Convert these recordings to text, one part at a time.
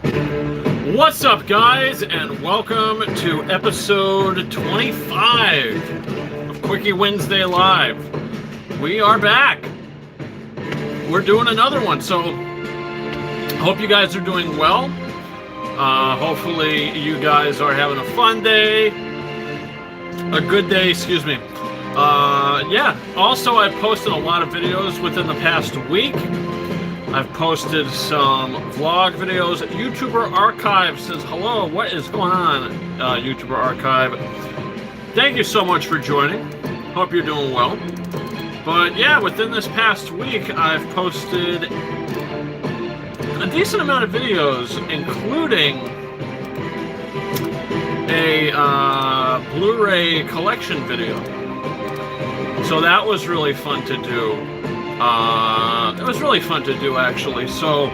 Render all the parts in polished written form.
What's up, guys, and welcome to episode 25 of Quickie Wednesday Live. We are back. We're doing another one, so hope you guys are doing well. Hopefully you guys are having a fun day, a good day, excuse me. Yeah, also I've posted a lot of videos within the past week. I've posted some vlog videos. YouTuber Archive says, hello, what is going on, YouTuber Archive? Thank you so much for joining. Hope you're doing well. But yeah, within this past week, I've posted a decent amount of videos, including a Blu-ray collection video. So that was really fun to do. It was really fun to do, actually. So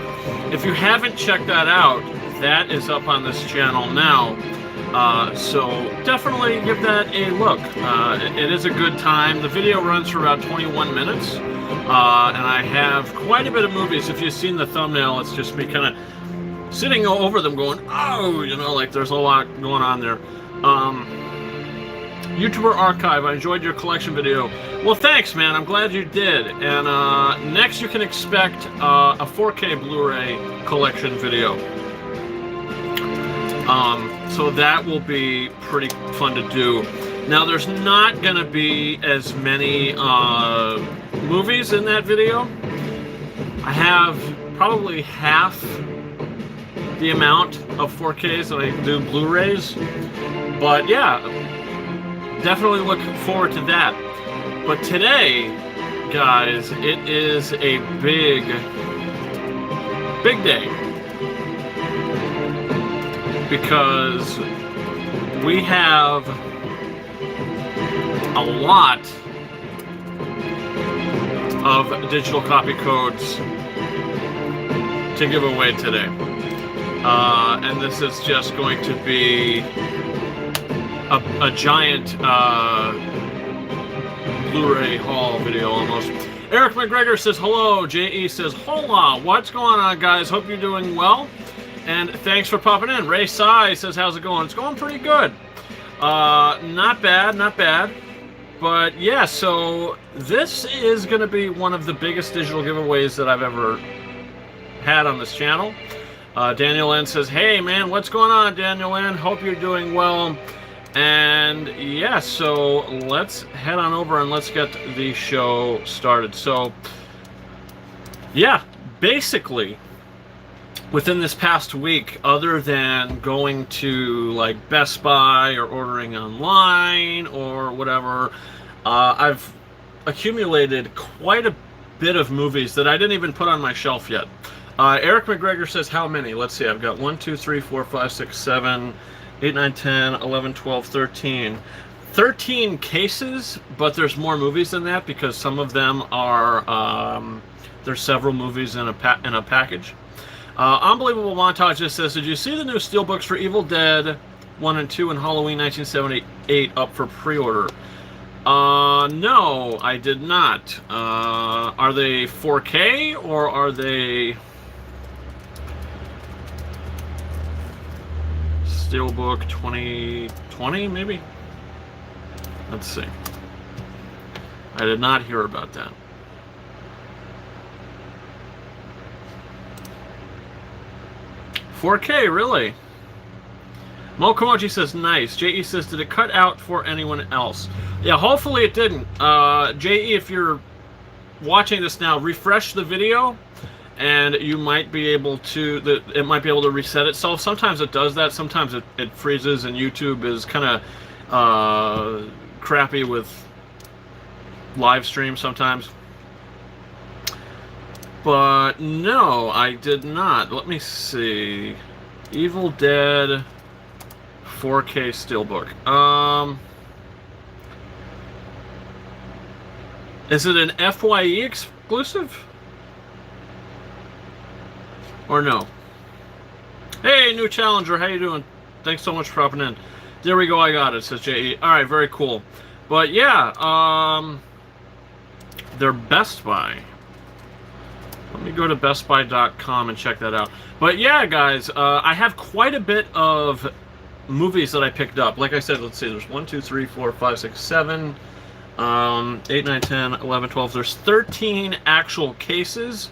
if you haven't checked that out, that is up on this channel now. So definitely give that a look. It is a good time. The video runs for about 21 minutes. And I have quite a bit of movies. If you've seen the thumbnail, it's just me kind of sitting over them going, oh, you know, like there's a lot going on there. YouTuber Archive, I enjoyed your collection video. Well, thanks, man. I'm glad you did. And next you can expect a 4K Blu-ray collection video. So that will be pretty fun to do. Now, there's not going to be as many movies in that video. I have probably half the amount of 4Ks that I do Blu-rays. But yeah, definitely look forward to that. But today, guys, it is a big day. Because we have a lot of digital copy codes to give away today. And this is just going to be a giant Blu-ray haul video almost. Eric McGregor says hello. J.E. says hola. What's going on, guys? Hope you're doing well. And thanks for popping in. Ray Sai says, how's it going? It's going pretty good. Not bad, not bad. But yeah, so this is going to be one of the biggest digital giveaways that I've ever had on this channel. Daniel N says, hey man, what's going on, Daniel N? Hope you're doing well. And yeah, so let's head on over and let's get the show started. So yeah, basically, within this past week, other than going to like Best Buy or ordering online or whatever, I've accumulated quite a bit of movies that I didn't even put on my shelf yet. Eric McGregor says, how many? Let's see, I've got 1, 2, 3, 4, 5, 6, 7, 8, 9, 10, 11, 12, 13. 13 cases, but there's more movies than that because some of them are, there's several movies in a package. Unbelievable Montage just says, did you see the new Steelbooks for Evil Dead 1 and 2 and Halloween 1978 up for pre-order? No, I did not. Are they 4K or are they Steelbook 2020 maybe? Let's see. I did not hear about that. $4K, really? Mokomoji says, nice. J.E. says, did it cut out for anyone else? Yeah, hopefully it didn't. J.E., if you're watching this now, refresh the video, and you might be able to, it might be able to reset itself. Sometimes it does that. Sometimes it freezes, and YouTube is kind of crappy with live stream sometimes. But no, I did not. Let me see. Evil Dead 4K Steelbook. Is it an FYE exclusive? Or no? Hey, new challenger, how you doing? Thanks so much for popping in. There we go, I got it, says J.E. Alright, very cool. But yeah, they're Best Buy. Let me go to bestbuy.com and check that out. But yeah, guys, I have quite a bit of movies that I picked up. Like I said, let's see, there's 1, 2, 3, 4, 5, 6, 7, 8, 9, 10, 11, 12. There's 13 actual cases,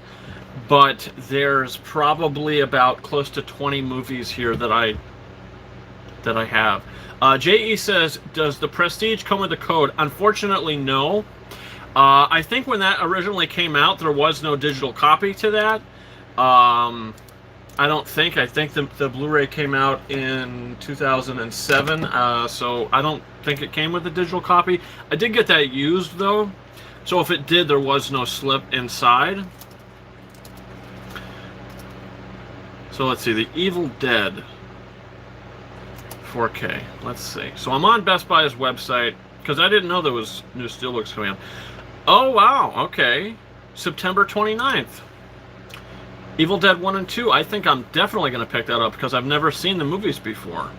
but there's probably about close to 20 movies here that I have. JE says, does the Prestige come with a code? Unfortunately, no. I think when that originally came out, there was no digital copy to that. I think the Blu-ray came out in 2007, so I don't think it came with a digital copy. I did get that used, though, so if it did, there was no slip inside. So let's see, The Evil Dead 4K. Let's see. So I'm on Best Buy's website, because I didn't know there was new Steelbooks coming out. Oh, wow, okay. September 29th. Evil Dead 1 and 2. I think I'm definitely going to pick that up because I've never seen the movies before.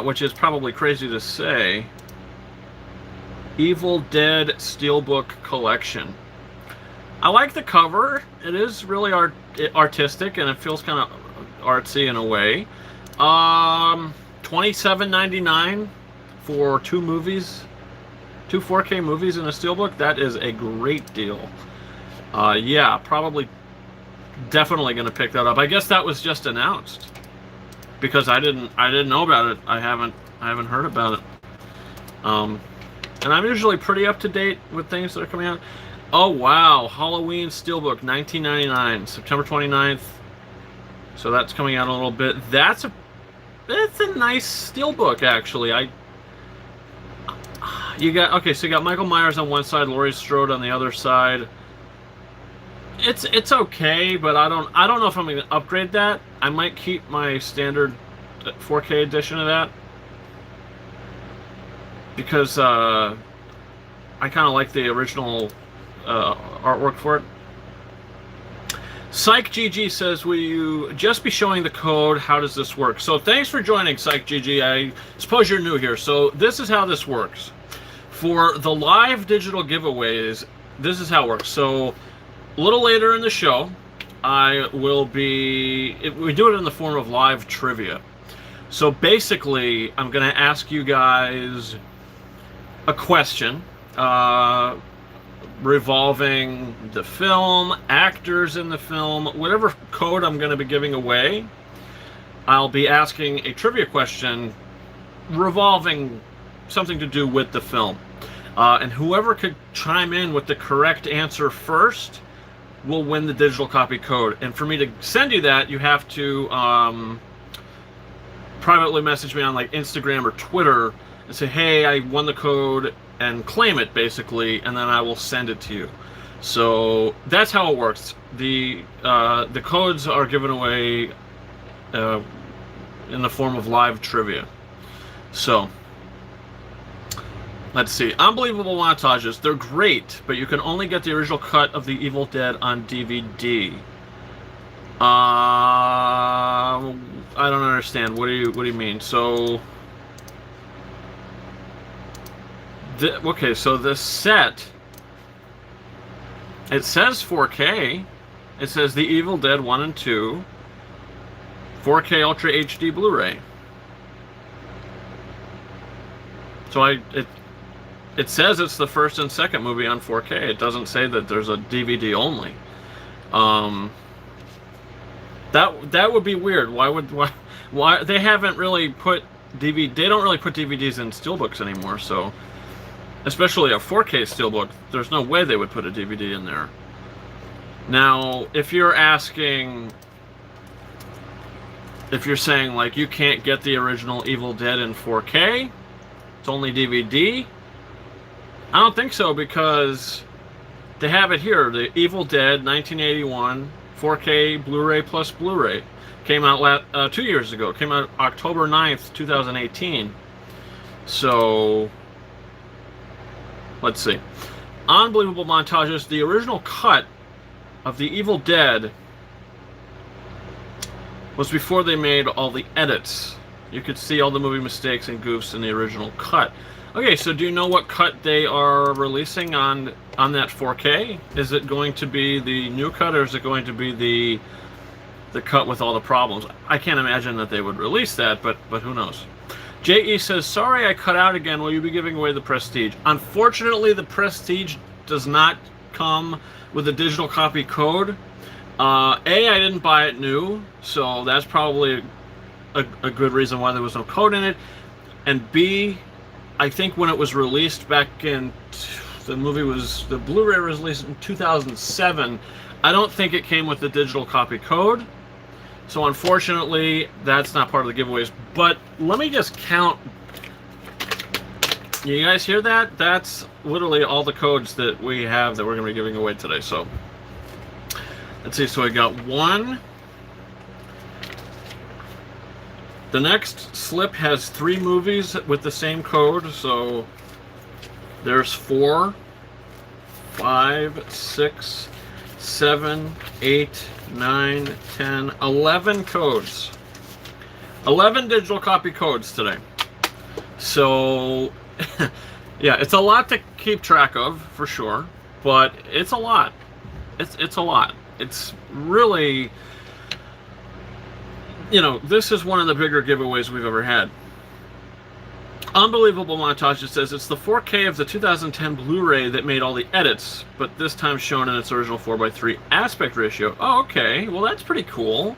Which is probably crazy to say. Evil Dead Steelbook Collection. I like the cover. It is really artistic and it feels kind of artsy in a way. $27.99 for 2 movies. 2 4K movies in a Steelbook. That is a great deal. Yeah, probably definitely going to pick that up. I guess that was just announced because I didn't know about it. I haven't heard about it. And I'm usually pretty up to date with things that are coming out. Oh wow, Halloween Steelbook 1999, September 29th. So that's coming out in a little bit. That's a nice Steelbook actually. You got Michael Myers on one side, Laurie Strode on the other side. It's okay, but I don't know if I'm going to upgrade that. I might keep my standard 4K edition of that because I kind of like the original artwork for it. Psych GG says, will you just be showing the code? How does this work? So thanks for joining, Psych GG. I suppose you're new here. So this is how this works. For the live digital giveaways, this is how it works. So a little later in the show, we do it in the form of live trivia. So basically, I'm going to ask you guys a question revolving the film, actors in the film, whatever code I'm going to be giving away. I'll be asking a trivia question revolving something to do with the film. And whoever could chime in with the correct answer first will win the digital copy code. And for me to send you that, you have to privately message me on like Instagram or Twitter and say, hey, I won the code, and claim it basically, and then I will send it to you. So that's how it works. The codes are given away in the form of live trivia. So let's see. Unbelievable montages. They're great, but you can only get the original cut of The Evil Dead on DVD. I don't understand. What do you mean? So okay, so the set, it says 4K. It says The Evil Dead 1 and 2, 4K Ultra HD Blu-ray. So it says it's the first and second movie on 4K. It doesn't say that there's a DVD only. That would be weird. Why they haven't really put DVD? They don't really put DVDs in Steelbooks anymore. So, especially a 4K Steelbook, there's no way they would put a DVD in there. Now, if you're saying like you can't get the original Evil Dead in 4K, it's only DVD. I don't think so, because they have it here. The Evil Dead 1981 4K Blu-ray plus Blu-ray came out 2 years ago. It came out October 9th, 2018. So let's see. Unbelievable montages. The original cut of The Evil Dead was before they made all the edits. You could see all the movie mistakes and goofs in the original cut. Okay, so do you know what cut they are releasing on that 4K? Is it going to be the new cut, or is it going to be the cut with all the problems? I can't imagine that they would release that, but who knows? J.E. says, sorry I cut out again. Will you be giving away the Prestige? Unfortunately, the Prestige does not come with a digital copy code. I didn't buy it new, so that's probably a good reason why there was no code in it. And B, I think when it was released back in, the Blu-ray was released in 2007, I don't think it came with the digital copy code. So unfortunately, that's not part of the giveaways. But let me just count. You guys hear that? That's literally all the codes that we have that we're going to be giving away today. So let's see. So I got 1. The next slip has 3 movies with the same code. So there's 4, 5, 6, 7, 8, 9, 10, 11 codes. 11 digital copy codes today. So, yeah, it's a lot to keep track of, for sure. But it's a lot. It's a lot. It's really, you know, this is one of the bigger giveaways we've ever had. Unbelievable Montage, it says, it's the 4K of the 2010 Blu-ray that made all the edits, but this time shown in its original 4:3 aspect ratio. Oh, okay. Well, that's pretty cool.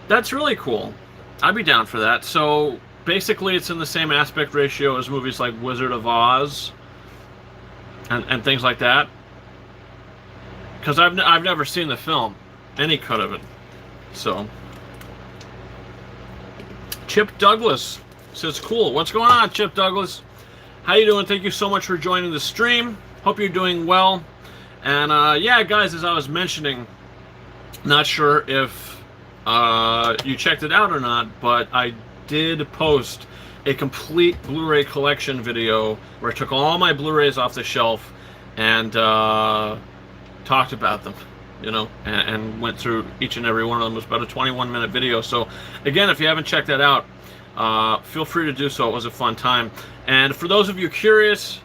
That's really cool. I'd be down for that. So, basically, it's in the same aspect ratio as movies like Wizard of Oz and things like that. Because I've never seen the film, any cut of it. So, Chip Douglas says, cool. What's going on, Chip Douglas? How you doing? Thank you so much for joining the stream. Hope you're doing well. And yeah, guys, as I was mentioning, not sure if you checked it out or not, but I did post a complete Blu-ray collection video where I took all my Blu-rays off the shelf and talked about them, you know, and went through each and every one of them. It was about a 21-minute video. So again, if you haven't checked that out, feel free to do so. It was a fun time. And for those of you curious,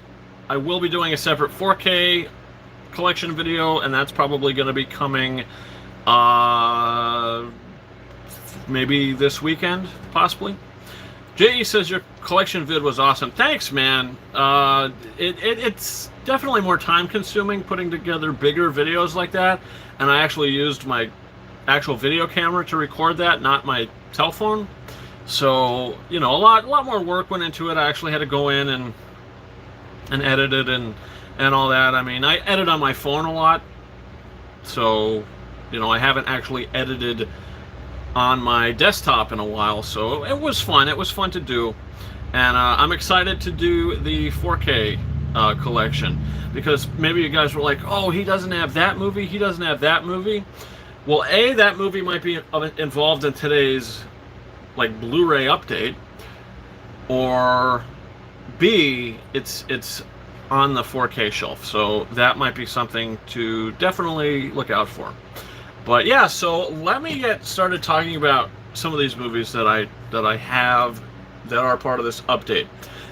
I will be doing a separate 4K collection video, and that's probably going to be coming maybe this weekend, possibly. J.E. says your collection vid was awesome. Thanks, man. It's definitely more time consuming putting together bigger videos like that, and I actually used my actual video camera to record that, not my cell phone. So, you know, a lot more work went into it. I actually had to go in and edit it and all that. I mean, I edit on my phone a lot, so, you know, I haven't actually edited on my desktop in a while, so it was fun. It was fun to do, and I'm excited to do the 4K collection, because maybe you guys were like, oh, he doesn't have that movie, he doesn't have that movie. Well, A, that movie might be involved in today's like Blu-ray update, or B, it's on the 4K shelf, so that might be something to definitely look out for. But yeah, so let me get started talking about some of these movies that I have that are part of this update.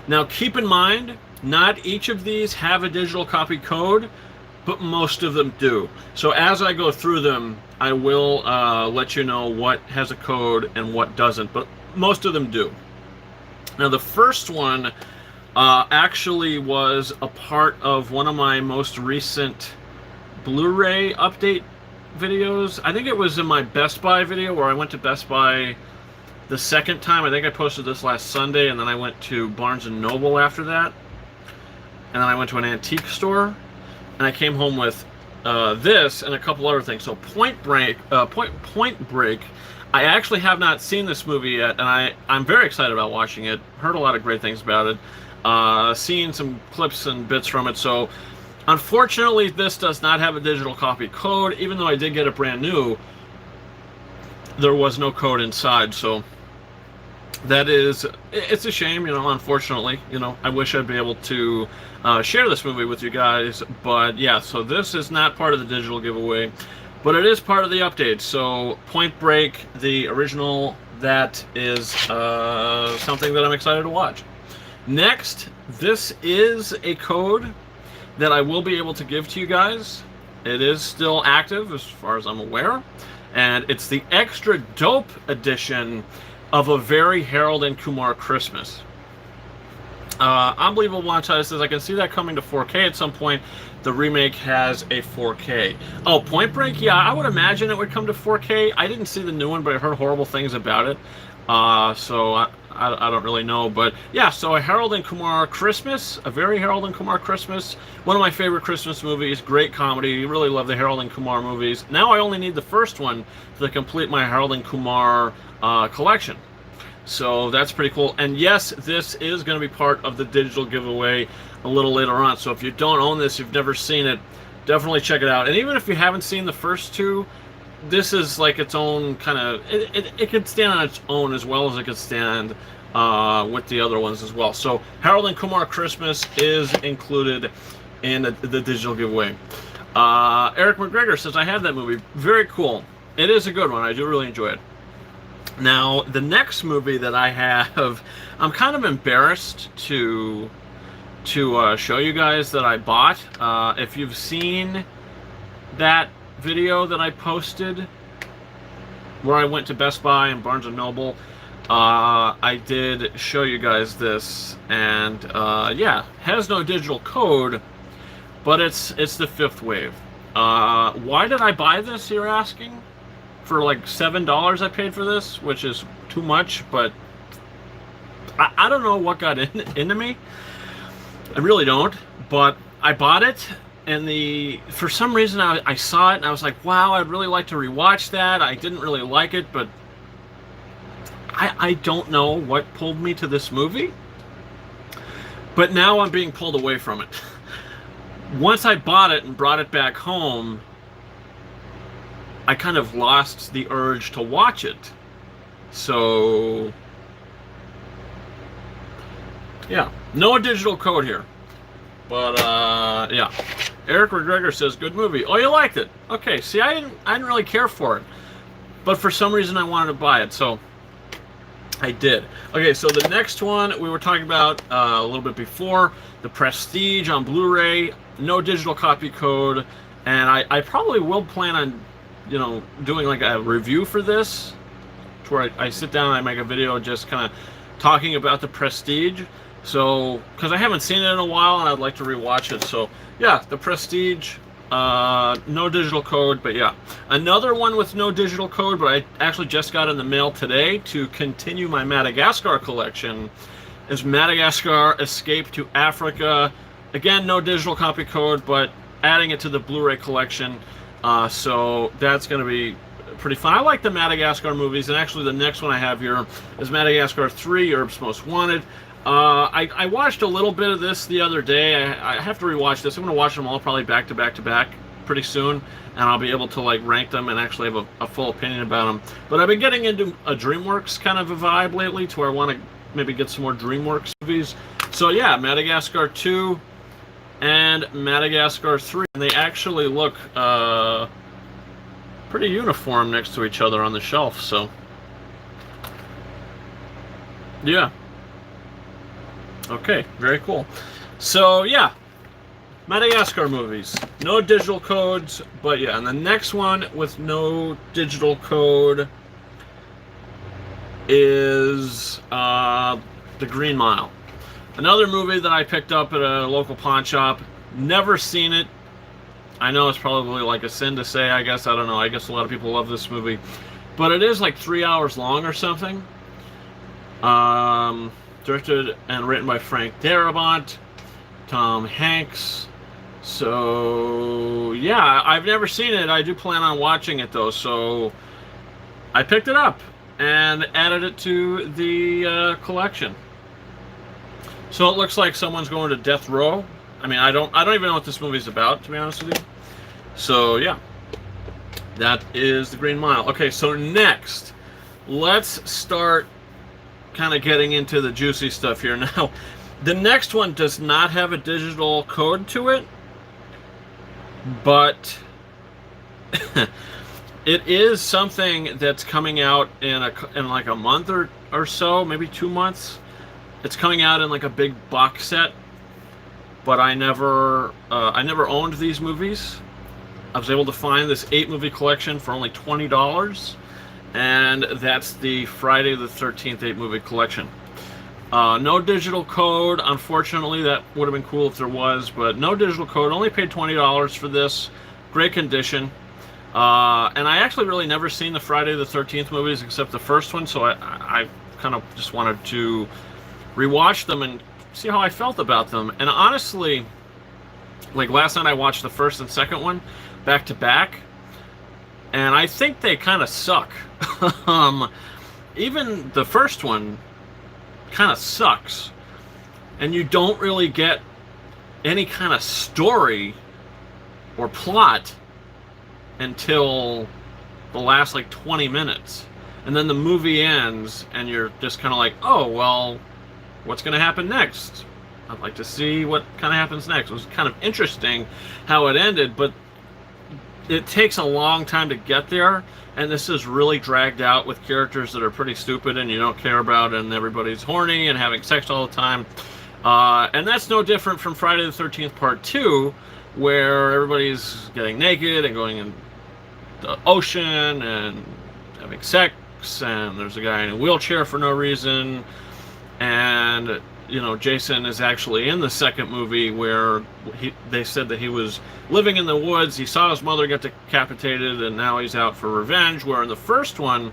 Now, keep in mind, not each of these have a digital copy code, but most of them do. So as I go through them, I will let you know what has a code and what doesn't, but most of them do. Now, the first one actually was a part of one of my most recent Blu-ray update videos. I think it was in my Best Buy video where I went to Best Buy the second time. I think I posted this last Sunday, and then I went to Barnes & Noble after that, and then I went to an antique store, and I came home with this and a couple other things. So Point Break, I actually have not seen this movie yet, and I'm very excited about watching it. Heard a lot of great things about it. Seen some clips and bits from it. So unfortunately, this does not have a digital copy code. Even though I did get it brand new, there was no code inside. So it's a shame, you know, unfortunately. You know, I wish I'd be able to share this movie with you guys. But yeah, so this is not part of the digital giveaway, but it is part of the update. So Point Break, the original, that is something that I'm excited to watch. Next this is a code that I will be able to give to you guys. It is still active as far as I'm aware, and it's the extra dope edition of A Very Harold and Kumar Christmas. Unbelievable Untitled says, I can see that coming to 4K at some point. The remake has a 4K. Oh, Point Break? Yeah, I would imagine it would come to 4K. I didn't see the new one, but I heard horrible things about it. So I don't really know. But yeah, so A Harold and Kumar Christmas, A Very Harold and Kumar Christmas. One of my favorite Christmas movies. Great comedy. Really love the Harold and Kumar movies. Now I only need the first one to complete my Harold and Kumar collection. So that's pretty cool. And yes, this is going to be part of the digital giveaway a little later on. So if you don't own this, you've never seen it, definitely check it out. And even if you haven't seen the first two, this is like its own kind of... It could stand on its own as well as it could stand with the other ones as well. So Harold and Kumar Christmas is included in the digital giveaway. Eric McGregor says, I have that movie. Very cool. It is a good one. I do really enjoy it. Now, the next movie that I have, I'm kind of embarrassed to show you guys that I bought. If you've seen that video that I posted where I went to Best Buy and Barnes & Noble, I did show you guys this, and yeah, has no digital code, but it's the Fifth Wave. Why did I buy this, you're asking? For like $7 I paid for this, which is too much, but I don't know what got into me. I really don't, but I bought it, and for some reason I saw it and I was like, wow, I'd really like to rewatch that. I didn't really like it, but I don't know what pulled me to this movie, but now I'm being pulled away from it. Once I bought it and brought it back home, I kind of lost the urge to watch it. So yeah, no digital code here. But yeah. Eric McGregor says, good movie. Oh, you liked it. Okay, see, I didn't really care for it, but for some reason I wanted to buy it, so I did. Okay, so the next one we were talking about a little bit before, The Prestige on Blu-ray, no digital copy code, and I probably will plan on, you know, doing like a review for this, to where I sit down and I make a video just kind of talking about The Prestige. So, because I haven't seen it in a while and I'd like to rewatch it. So, yeah, The Prestige, no digital code, but yeah. Another one with no digital code, but I actually just got in the mail today to continue my Madagascar collection, is Madagascar Escape to Africa. Again, no digital copy code, but adding it to the Blu-ray collection. So that's going to be pretty fun. I like the Madagascar movies, and actually the next one I have here is Madagascar 3, Europe's Most Wanted. I watched a little bit of this the other day. I have to rewatch this. I'm going to watch them all probably back to back to back pretty soon, and I'll be able to like rank them and actually have a full opinion about them. But I've been getting into a Dreamworks kind of a vibe lately, to where I want to maybe get some more Dreamworks movies. So yeah, Madagascar 2 and Madagascar 3, and they actually look pretty uniform next to each other on the shelf, so yeah. Okay, very cool. So yeah, Madagascar movies, no digital codes, but yeah. And the next one with no digital code is The Green Mile. Another movie that I picked up at a local pawn shop. Never seen it. I know it's probably like a sin to say, I guess. I don't know. I guess a lot of people love this movie. But it is like 3 hours long or something. Directed and written by Frank Darabont, Tom Hanks. So, yeah, I've never seen it. I do plan on watching it, though. So, I picked it up and added it to the collection. So it looks like someone's going to death row. I mean, I don't even know what this movie's about, to be honest with you. So yeah, that is The Green Mile. Okay, so next, let's start kind of getting into the juicy stuff here. Now, the next one does not have a digital code to it, but it is something that's coming out in like a month or so, maybe 2 months. It's coming out in like a big box set but I never owned these movies. I was able to find this 8-movie collection for only $20, and that's the Friday the 13th 8-movie collection. No digital code, unfortunately. That would have been cool if there was, but no digital code. Only paid $20 for this. Great condition. And I actually really never seen the Friday the 13th movies except the first one, so I kind of just wanted to rewatch them and see how I felt about them. And honestly, like last night I watched the first and second one back to back, and I think they kind of suck. Even the first one kind of sucks, and you don't really get any kind of story or plot until the last like 20 minutes, and then the movie ends and you're just kind of like, oh well, what's going to happen next? I'd like to see what kind of happens next. It was kind of interesting how it ended, but it takes a long time to get there, and this is really dragged out with characters that are pretty stupid and you don't care about, and everybody's horny and having sex all the time. And that's no different from Friday the 13th Part 2, where everybody's getting naked and going in the ocean and having sex, and there's a guy in a wheelchair for no reason, and you know, Jason is actually in the second movie where they said that he was living in the woods, he saw his mother get decapitated, and now he's out for revenge, where in the first one,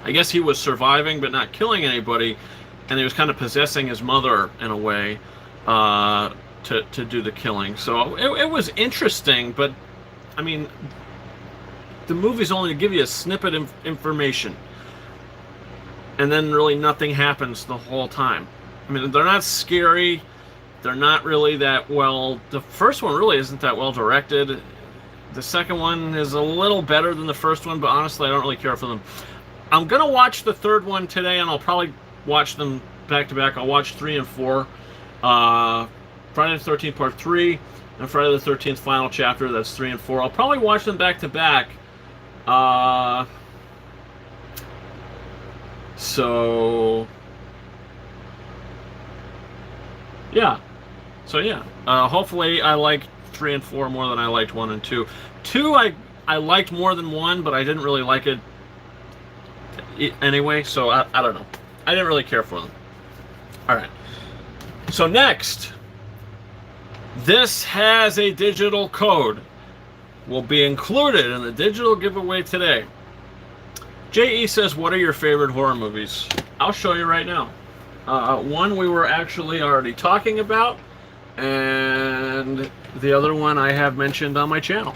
I guess he was surviving but not killing anybody, and he was kind of possessing his mother in a way to do the killing. So it was interesting, but I mean, the movie's only to give you a snippet of information, and then really nothing happens the whole time. I mean, they're not scary. They're not really that well. The first one really isn't that well directed. The second one is a little better than the first one, but honestly, I don't really care for them. I'm going to watch the third one today, and I'll probably watch them back to back. I'll watch 3 and 4. Friday the 13th Part 3 and Friday the 13th Final Chapter. That's 3 and 4. I'll probably watch them back to back. So yeah. Hopefully I like 3 and 4 more than I liked 1 and 2. 2 I liked more than 1, but I didn't really like it anyway, so I don't know. I didn't really care for them. Alright. So next, this has a digital code. Will be included in the digital giveaway today. J.E. says, what are your favorite horror movies? I'll show you right now. One we were actually already talking about, and the other one I have mentioned on my channel.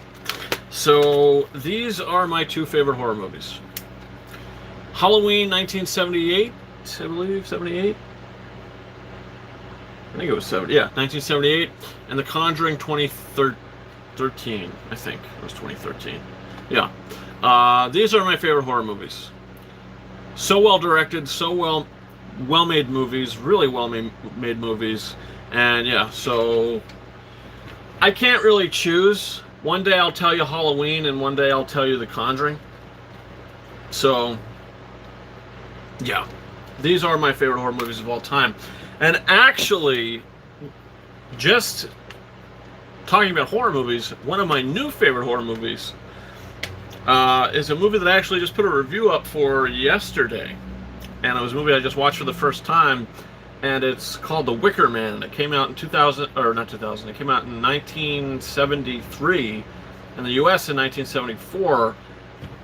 So these are my 2 favorite horror movies. Halloween 1978, I believe, 78? I think it was 70, yeah, 1978, and The Conjuring 2013, I think it was 2013. Yeah. These are my favorite horror movies. So well directed, so well made movies, really well made movies, and yeah, so I can't really choose. One day I'll tell you Halloween, and one day I'll tell you The Conjuring. So yeah, these are my favorite horror movies of all time. And actually, just talking about horror movies, one of my new favorite horror movies is a movie that I actually just put a review up for yesterday. And it was a movie I just watched for the first time, and it's called The Wicker Man. It came out in 2000, or not 2000, it came out in 1973 in the US in 1974,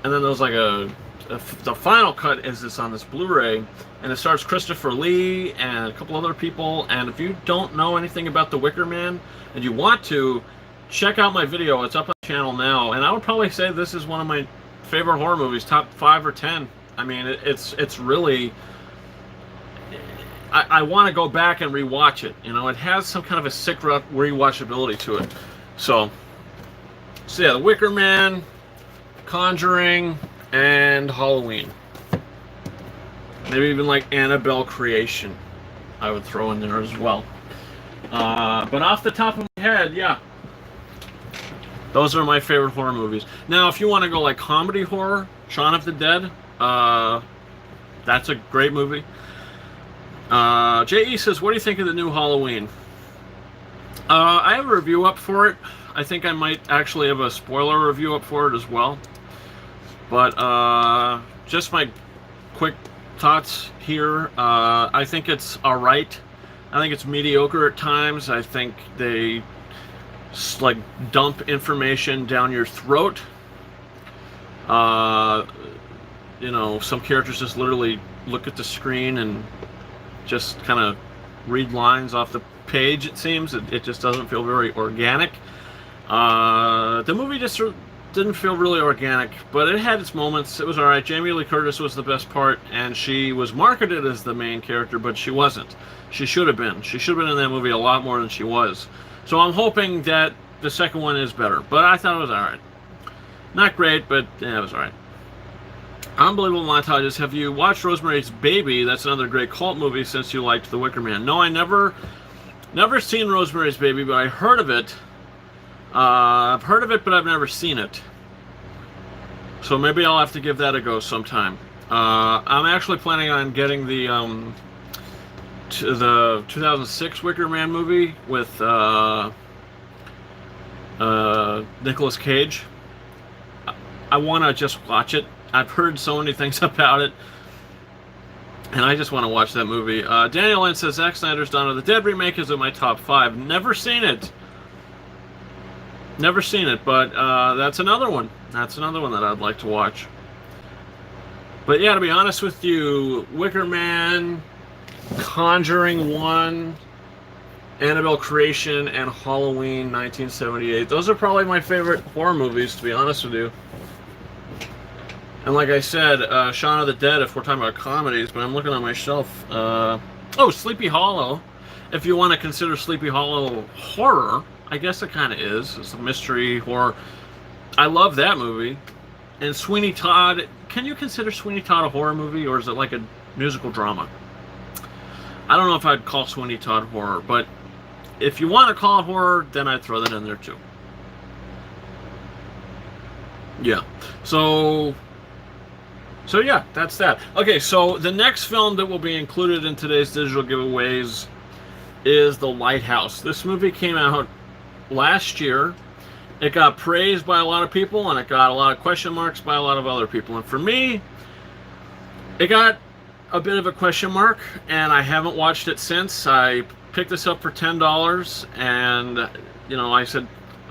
and then there was like the final cut is this on this Blu-ray, and it stars Christopher Lee and a couple other people. And if you don't know anything about The Wicker Man and you want to, check out my video. It's up on the channel now, and I would probably say this is one of my favorite horror movies, top 5 or 10. I mean, it's really, I want to go back and rewatch it. You know, it has some kind of a sick rewatchability to it. So yeah, The Wicker Man, Conjuring, and Halloween. Maybe even like Annabelle Creation I would throw in there as well. But off the top of my head, yeah, those are my favorite horror movies. Now, if you want to go like comedy horror, Shaun of the Dead, that's a great movie. J.E. says, what do you think of the new Halloween? I have a review up for it. I think I might actually have a spoiler review up for it as well. But just my quick thoughts here. I think it's alright. I think it's mediocre at times. I think they like dump information down your throat. You know, some characters just literally look at the screen and just kind of read lines off the page, it seems. It just doesn't feel very organic. The movie just didn't feel really organic, but it had its moments. It was alright. Jamie Lee Curtis was the best part, and she was marketed as the main character, but she wasn't. She should have been. She should have been in that movie a lot more than she was. So I'm hoping that the second one is better, but I thought it was alright. Not great, but yeah, it was alright. Unbelievable montages. Have you watched Rosemary's Baby? That's another great cult movie since you liked The Wicker Man. No, I never seen Rosemary's Baby, but I heard of it. I've heard of it, but I've never seen it. So maybe I'll have to give that a go sometime. I'm actually planning on getting the 2006 Wicker Man movie with Nicolas Cage. I want to just watch it. I've heard so many things about it, and I just want to watch that movie. Daniel N says Zack Snyder's Dawn of the Dead remake is in my top 5. Never seen it. Never seen it, but that's another one. That's another one that I'd like to watch. But yeah, to be honest with you, Wicker Man, Conjuring 1, Annabelle Creation, and Halloween 1978. Those are probably my favorite horror movies, to be honest with you. And like I said, Shaun of the Dead, if we're talking about comedies, but I'm looking on my shelf. Oh, Sleepy Hollow. If you want to consider Sleepy Hollow horror, I guess it kind of is. It's a mystery horror. I love that movie. And Sweeney Todd, can you consider Sweeney Todd a horror movie, or is it like a musical drama? I don't know if I'd call Sweeney Todd horror, but if you want to call it horror, then I'd throw that in there too. Yeah. So yeah, that's that. Okay, so the next film that will be included in today's digital giveaways is The Lighthouse. This movie came out last year. It got praised by a lot of people, and it got a lot of question marks by a lot of other people. And for me, it got a bit of a question mark, and I haven't watched it since. I picked this up for $10, and you know, I said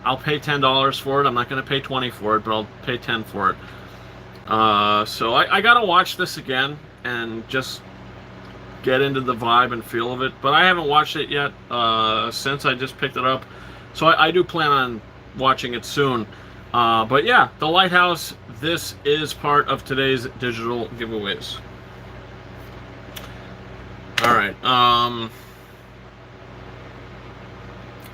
I'll pay $10 for it. I'm not going to pay $20 for it, but I'll pay $10 for it. So I gotta watch this again and just get into the vibe and feel of it. But I haven't watched it yet since I just picked it up. So I do plan on watching it soon. But yeah, The Lighthouse, this is part of today's digital giveaways. Alright,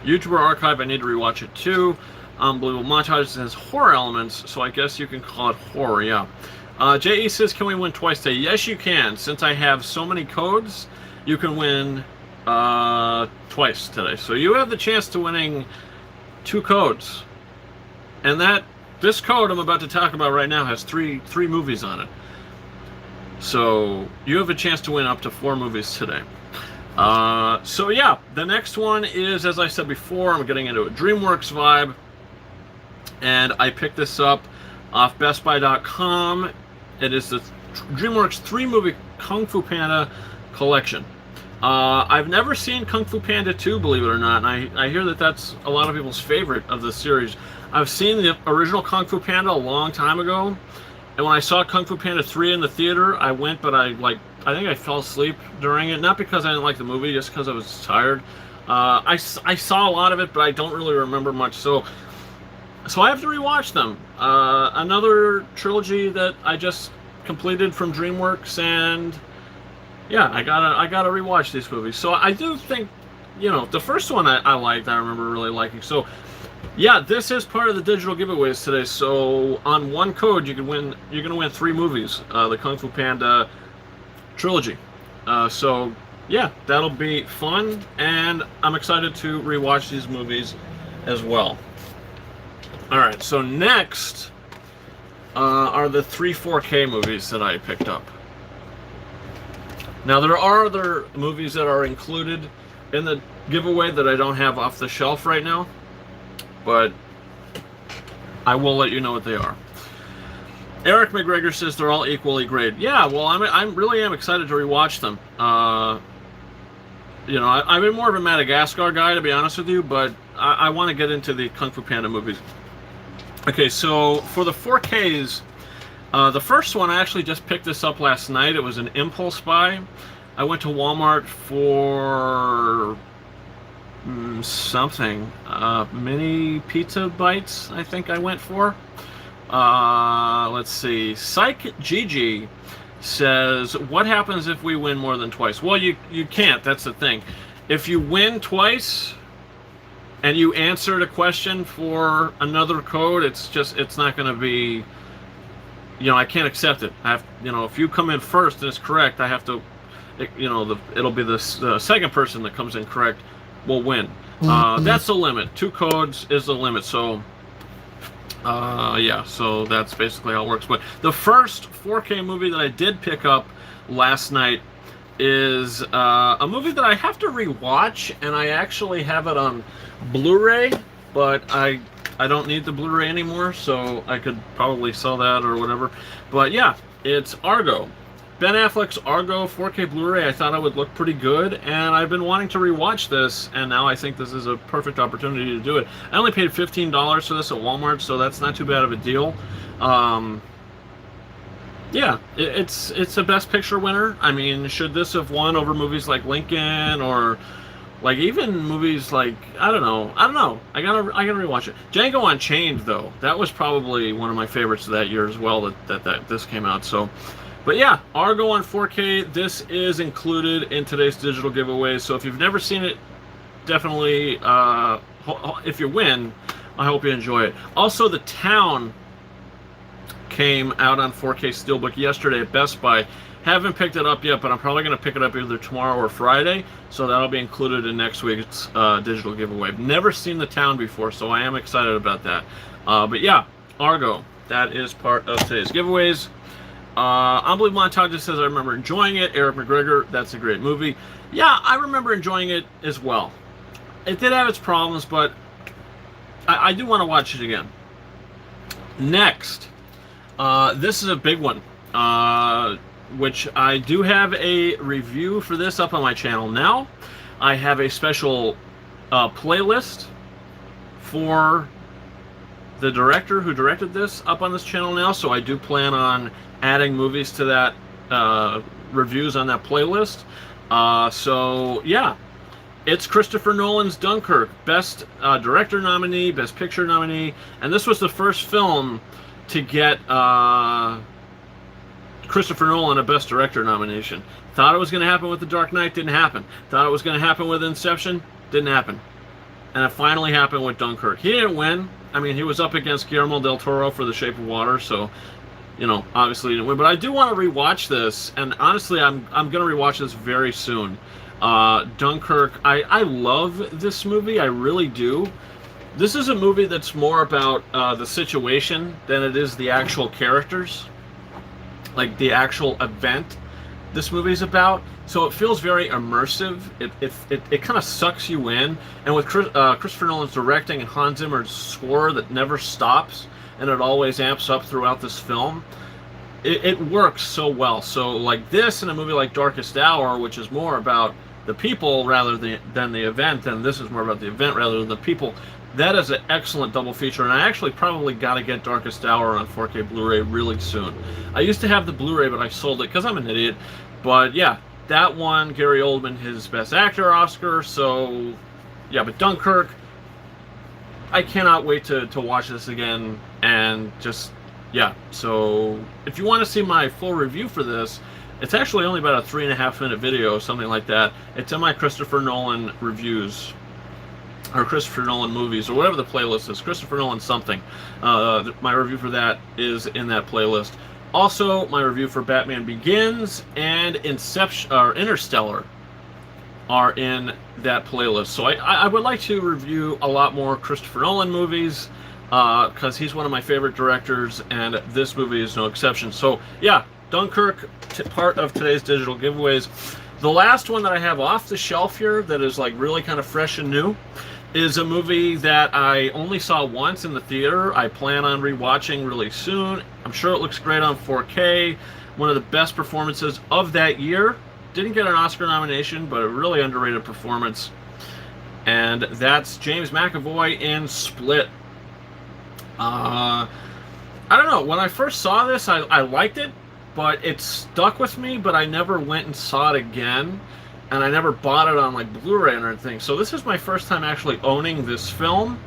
YouTuber Archive, I need to rewatch it too. Unbelievable montage has horror elements, so I guess you can call it horror, yeah. J.E. says, can we win twice today? Yes, you can. Since I have so many codes, you can win twice today. So you have the chance to winning 2 codes. And this code I'm about to talk about right now has three movies on it. So you have a chance to win up to 4 movies today. So yeah, the next one is, as I said before, I'm getting into a Dreamworks vibe. And I picked this up off BestBuy.com. It is the Dreamworks 3-movie Kung Fu Panda collection. I've never seen Kung Fu Panda 2, believe it or not, and I hear that that's a lot of people's favorite of the series. I've seen the original Kung Fu Panda a long time ago, and when I saw Kung Fu Panda 3 in the theater, I went, but I think I fell asleep during it, not because I didn't like the movie, just because I was tired. I saw a lot of it, but I don't really remember much, so I have to rewatch them. Another trilogy that I just completed from Dreamworks, and yeah, I gotta rewatch these movies. So I do think, you know, the first one I liked, I remember really liking. So yeah, this is part of the digital giveaways today. So on one code, you're gonna win 3 movies, the Kung Fu Panda trilogy. So yeah, that'll be fun, and I'm excited to rewatch these movies as well. Alright, so next are the 3 4K movies that I picked up. Now, there are other movies that are included in the giveaway that I don't have off the shelf right now, but I will let you know what they are. Eric McGregor says they're all equally great. Yeah, well, I really am excited to rewatch them. You know, I've been more of a Madagascar guy, to be honest with you, but I want to get into the Kung Fu Panda movies. Okay, so for the 4Ks, the first one, I actually just picked this up last night. It was an impulse buy. I went to Walmart for something. Mini pizza bites, I think I went for. Let's see. Psych Gigi says, what happens if we win more than twice? Well, you can't. That's the thing. If you win twice and you answered a question for another code, it's not going to be, you know, I can't accept it. I have, you know, if you come in first and it's correct, I have to, you know, it'll be the second person that comes in correct will win. That's the limit. 2 codes is the limit. So yeah, so that's basically how it works. But the first 4K movie that I did pick up last night is a movie that I have to rewatch, and I actually have it on Blu-ray, but I don't need the Blu-ray anymore, so I could probably sell that or whatever. But yeah, it's Argo. Ben Affleck's Argo 4K Blu-ray. I thought it would look pretty good, and I've been wanting to rewatch this, and now I think this is a perfect opportunity to do it. I only paid $15 for this at Walmart, so that's not too bad of a deal. Yeah, it's a Best Picture winner. I mean, should this have won over movies like Lincoln, or like even movies like, I don't know. I gotta rewatch it. Django Unchained, though, that was probably one of my favorites of that year as well. That this came out. So. But yeah, Argo on 4K, this is included in today's digital giveaway. So if you've never seen it, definitely, if you win, I hope you enjoy it. Also, The Town came out on 4K Steelbook yesterday at Best Buy. Haven't picked it up yet, but I'm probably going to pick it up either tomorrow or Friday. So that'll be included in next week's digital giveaway. I've never seen The Town before, so I am excited about that. But yeah, Argo, that is part of today's giveaways. Unbelievable Montage says, I remember enjoying it. Eric McGregor, that's a great movie. Yeah, I remember enjoying it as well. It did have its problems, but I do want to watch it again. Next, this is a big one, which I do have a review for this up on my channel now. I have a special playlist for the director who directed this up on this channel now, so I do plan on adding movies to that, reviews on that playlist. So yeah, it's Christopher Nolan's Dunkirk, Best Director nominee, Best Picture nominee, and this was the first film to get Christopher Nolan a Best Director nomination. Thought it was going to happen with The Dark Knight, didn't happen. Thought it was going to happen with Inception, didn't happen. And it finally happened with Dunkirk. He didn't win. I mean, he was up against Guillermo del Toro for The Shape of Water, so, you know, obviously he didn't win. But I do want to rewatch this, and honestly, I'm going to rewatch this very soon. Dunkirk, I love this movie, I really do. This is a movie that's more about the situation than it is the actual characters, like the actual event this movie's about. So it feels very immersive. It kind of sucks you in. And with Christopher Nolan's directing and Hans Zimmer's score that never stops, and it always amps up throughout this film, it works so well. So like this in a movie like Darkest Hour, which is more about the people rather than the event, and this is more about the event rather than the people, that is an excellent double feature, and I actually probably got to get Darkest Hour on 4K Blu-ray really soon. I used to have the Blu-ray, but I sold it because I'm an idiot. But yeah, that won Gary Oldman his Best Actor Oscar, so yeah, but Dunkirk, I cannot wait to watch this again, and just, yeah, so if you want to see my full review for this, it's actually only about a 3.5-minute video, something like that. It's in my Christopher Nolan reviews, or Christopher Nolan movies, or whatever the playlist is, Christopher Nolan something. My review for that is in that playlist. Also, my review for Batman Begins and Inception, or Interstellar, are in that playlist. So I would like to review a lot more Christopher Nolan movies, because he's one of my favorite directors, and this movie is no exception. So yeah, Dunkirk, part of today's digital giveaways. The last one that I have off the shelf here that is like really kind of fresh and new is a movie that I only saw once in the theater. I plan on rewatching really soon. I'm sure it looks great on 4K. One of the best performances of that year. Didn't get an Oscar nomination, but a really underrated performance. And that's James McAvoy in Split. I don't know. When I first saw this, I liked it, but it stuck with me, but I never went and saw it again. And I never bought it on like Blu-ray or anything. So this is my first time actually owning this film.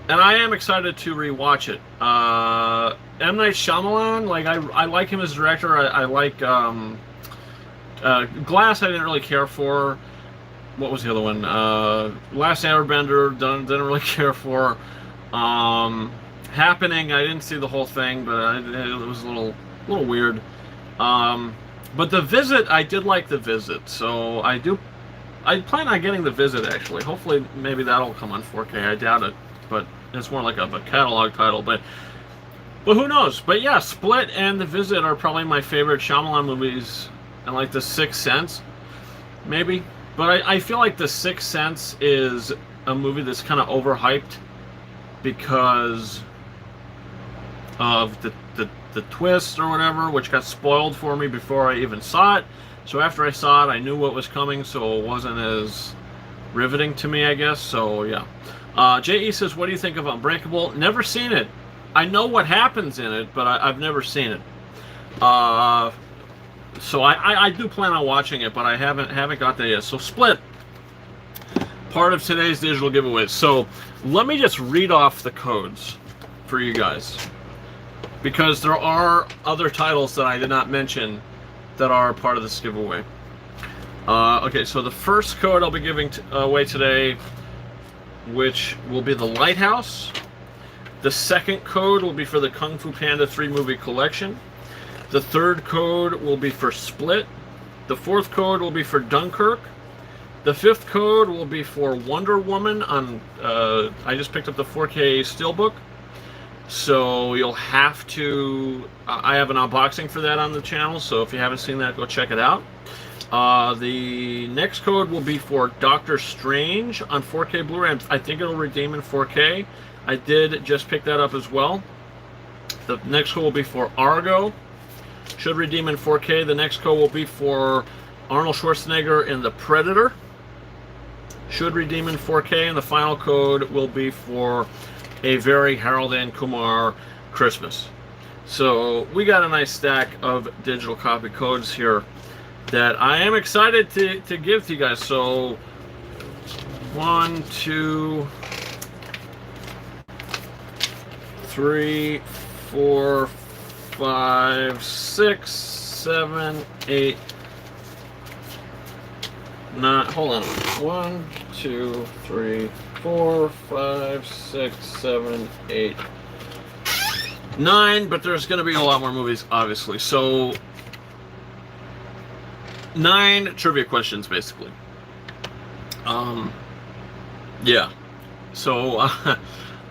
And I am excited to rewatch it. M. Night Shyamalan, like I like him as a director. I like Glass I didn't really care for. What was the other one? Last Airbender, didn't really care for. Happening, I didn't see the whole thing, but it was a little weird. But The Visit, I did like The Visit, so I plan on getting The Visit, actually. Hopefully, maybe that'll come on 4K. I doubt it, but it's more like a catalog title, but who knows? But yeah, Split and The Visit are probably my favorite Shyamalan movies, and like The Sixth Sense, maybe. But I feel like The Sixth Sense is a movie that's kind of overhyped because of the twist or whatever, which got spoiled for me before I even saw it. So after I saw it, I knew what was coming, so it wasn't as riveting to me, I guess. So yeah. J.E. says, what do you think of Unbreakable? Never seen it. I know what happens in it, but I've never seen it. So I do plan on watching it, but I haven't got there yet. So Split, part of today's digital giveaways. So let me just read off the codes for you guys, because there are other titles that I did not mention that are part of this giveaway. Okay, so the first code I'll be giving away today, which will be the Lighthouse. The second code will be for the Kung Fu Panda 3-movie collection. The third code will be for Split. The fourth code will be for Dunkirk. The fifth code will be for Wonder Woman on, I just picked up the 4K Steelbook. So you'll have to, I have an unboxing for that on the channel, so if you haven't seen that, go check it out. The next code will be for Doctor Strange on 4K Blu-ray. I think it'll redeem in 4K. I did just pick that up as well. The next code will be for Argo. Should redeem in 4K. The next code will be for Arnold Schwarzenegger in The Predator. Should redeem in 4K. And the final code will be for A Very Harold and Kumar Christmas. So we got a nice stack of digital copy codes here that I am excited to give to you guys. So 1, 2, 3, 4, 5, 6, 7, 8, 9. Hold on. 1, 2, 3, 4, 5, 6, 7, 8, 9. But there's going to be a lot more movies, obviously. So 9 trivia questions, basically. Yeah. So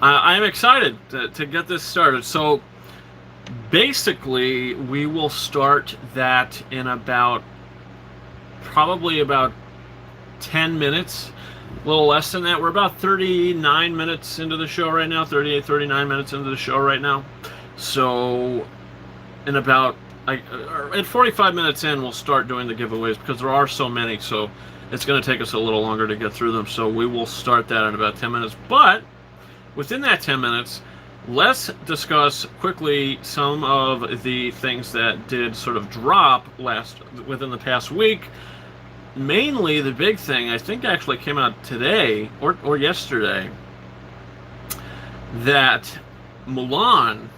I'm excited to get this started. So basically, we will start that in probably about 10 minutes. A little less than that. We're about 39 minutes into the show right now. 38, 39 minutes into the show right now. So in about, at 45 minutes in, we'll start doing the giveaways because there are so many. So it's going to take us a little longer to get through them. So we will start that in about 10 minutes. But within that 10 minutes, let's discuss quickly some of the things that did sort of drop within the past week. Mainly the big thing, I think actually came out today or yesterday, that Mulan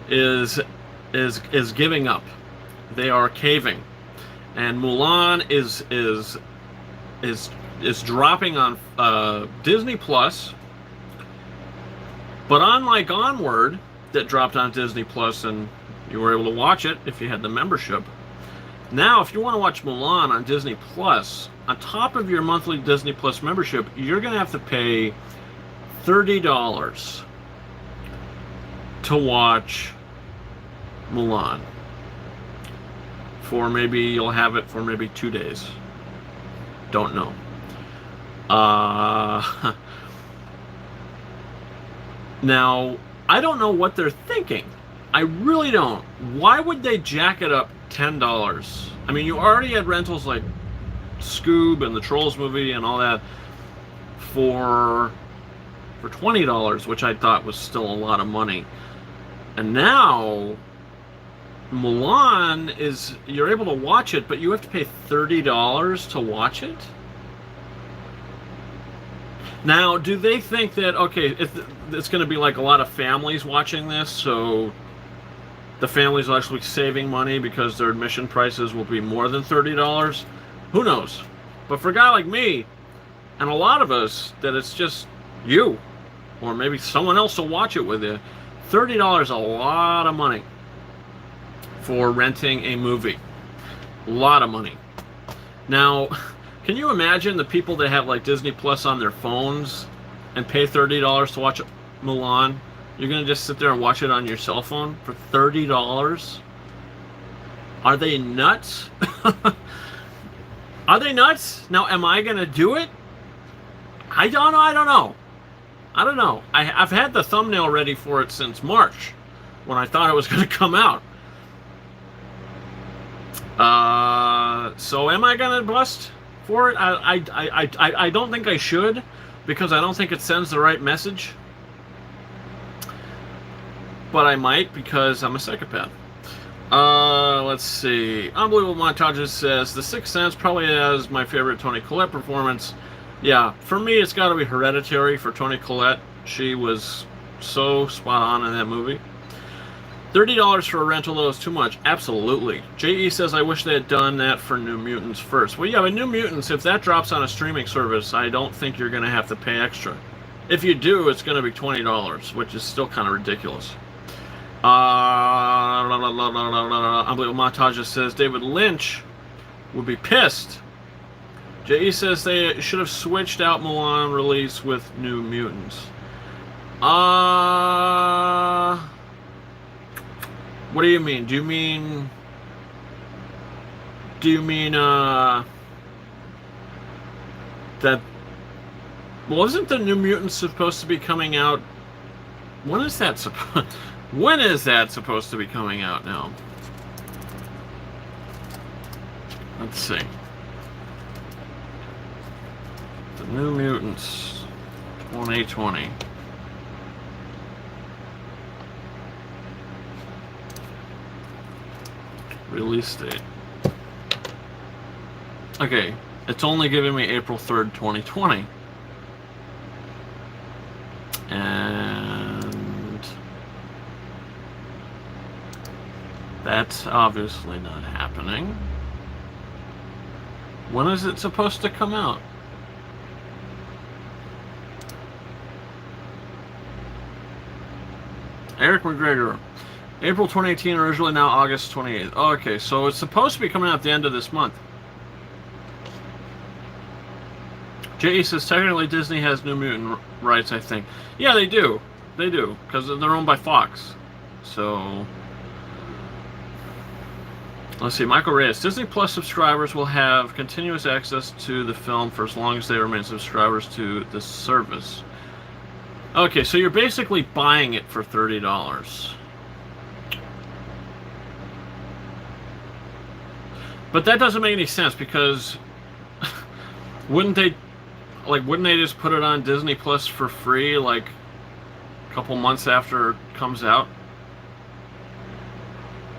is giving up. They are caving, and Mulan is dropping on Disney Plus. But unlike Onward, that dropped on Disney Plus and you were able to watch it if you had the membership, now if you want to watch Mulan on Disney Plus, on top of your monthly Disney Plus membership, you're going to have to pay $30 to watch Mulan. for maybe you'll have it for maybe 2 days. Don't know. Now, I don't know what they're thinking. I really don't. Why would they jack it up $10? I mean, you already had rentals like Scoob and the Trolls movie and all that for $20, which I thought was still a lot of money. And now Mulan is, you're able to watch it, but you have to pay $30 to watch it? Now, do they think that, okay, it's going to be like a lot of families watching this, so the families will actually be saving money because their admission prices will be more than $30? Who knows? But for a guy like me, and a lot of us, that it's just you, or maybe someone else will watch it with you, $30 is a lot of money for renting a movie. A lot of money. Now, can you imagine the people that have like Disney Plus on their phones and pay $30 to watch Mulan? You're going to just sit there and watch it on your cell phone for $30? Are they nuts? Are they nuts? Now, am I going to do it? I don't know. I've had the thumbnail ready for it since March, when I thought it was going to come out. So am I going to bust for it? I don't think I should, because I don't think it sends the right message. But I might, because I'm a psychopath. Let's see. Unbelievable Montages says, The Sixth Sense probably has my favorite Toni Collette performance. Yeah, for me, it's got to be Hereditary for Toni Collette. She was so spot on in that movie. $30 for a rental, though, is too much. Absolutely. J.E. says, I wish they had done that for New Mutants first. Well, yeah, but New Mutants, if that drops on a streaming service, I don't think you're going to have to pay extra. If you do, it's going to be $20, which is still kind of ridiculous. Unbelievable Montage says, David Lynch would be pissed. J.E. says they should have switched out Mulan release with New Mutants. What do you mean? Do you mean that, well, isn't the New Mutants supposed to be coming out? When is that supposed to be coming out now? Let's see. The New Mutants 2020. Release date. Okay, it's only giving me April 3rd, 2020. And that's obviously not happening. When is it supposed to come out? Eric McGregor. April 2018, originally, now August 28th. Oh, okay, so it's supposed to be coming out at the end of this month. J.E. says, technically Disney has New Mutant rights, I think. Yeah, they do. They do, because they're owned by Fox. So, let's see. Michael Reyes. Disney Plus subscribers will have continuous access to the film for as long as they remain subscribers to the service. Okay, so you're basically buying it for $30. But that doesn't make any sense, because wouldn't they just put it on Disney Plus for free like a couple months after it comes out?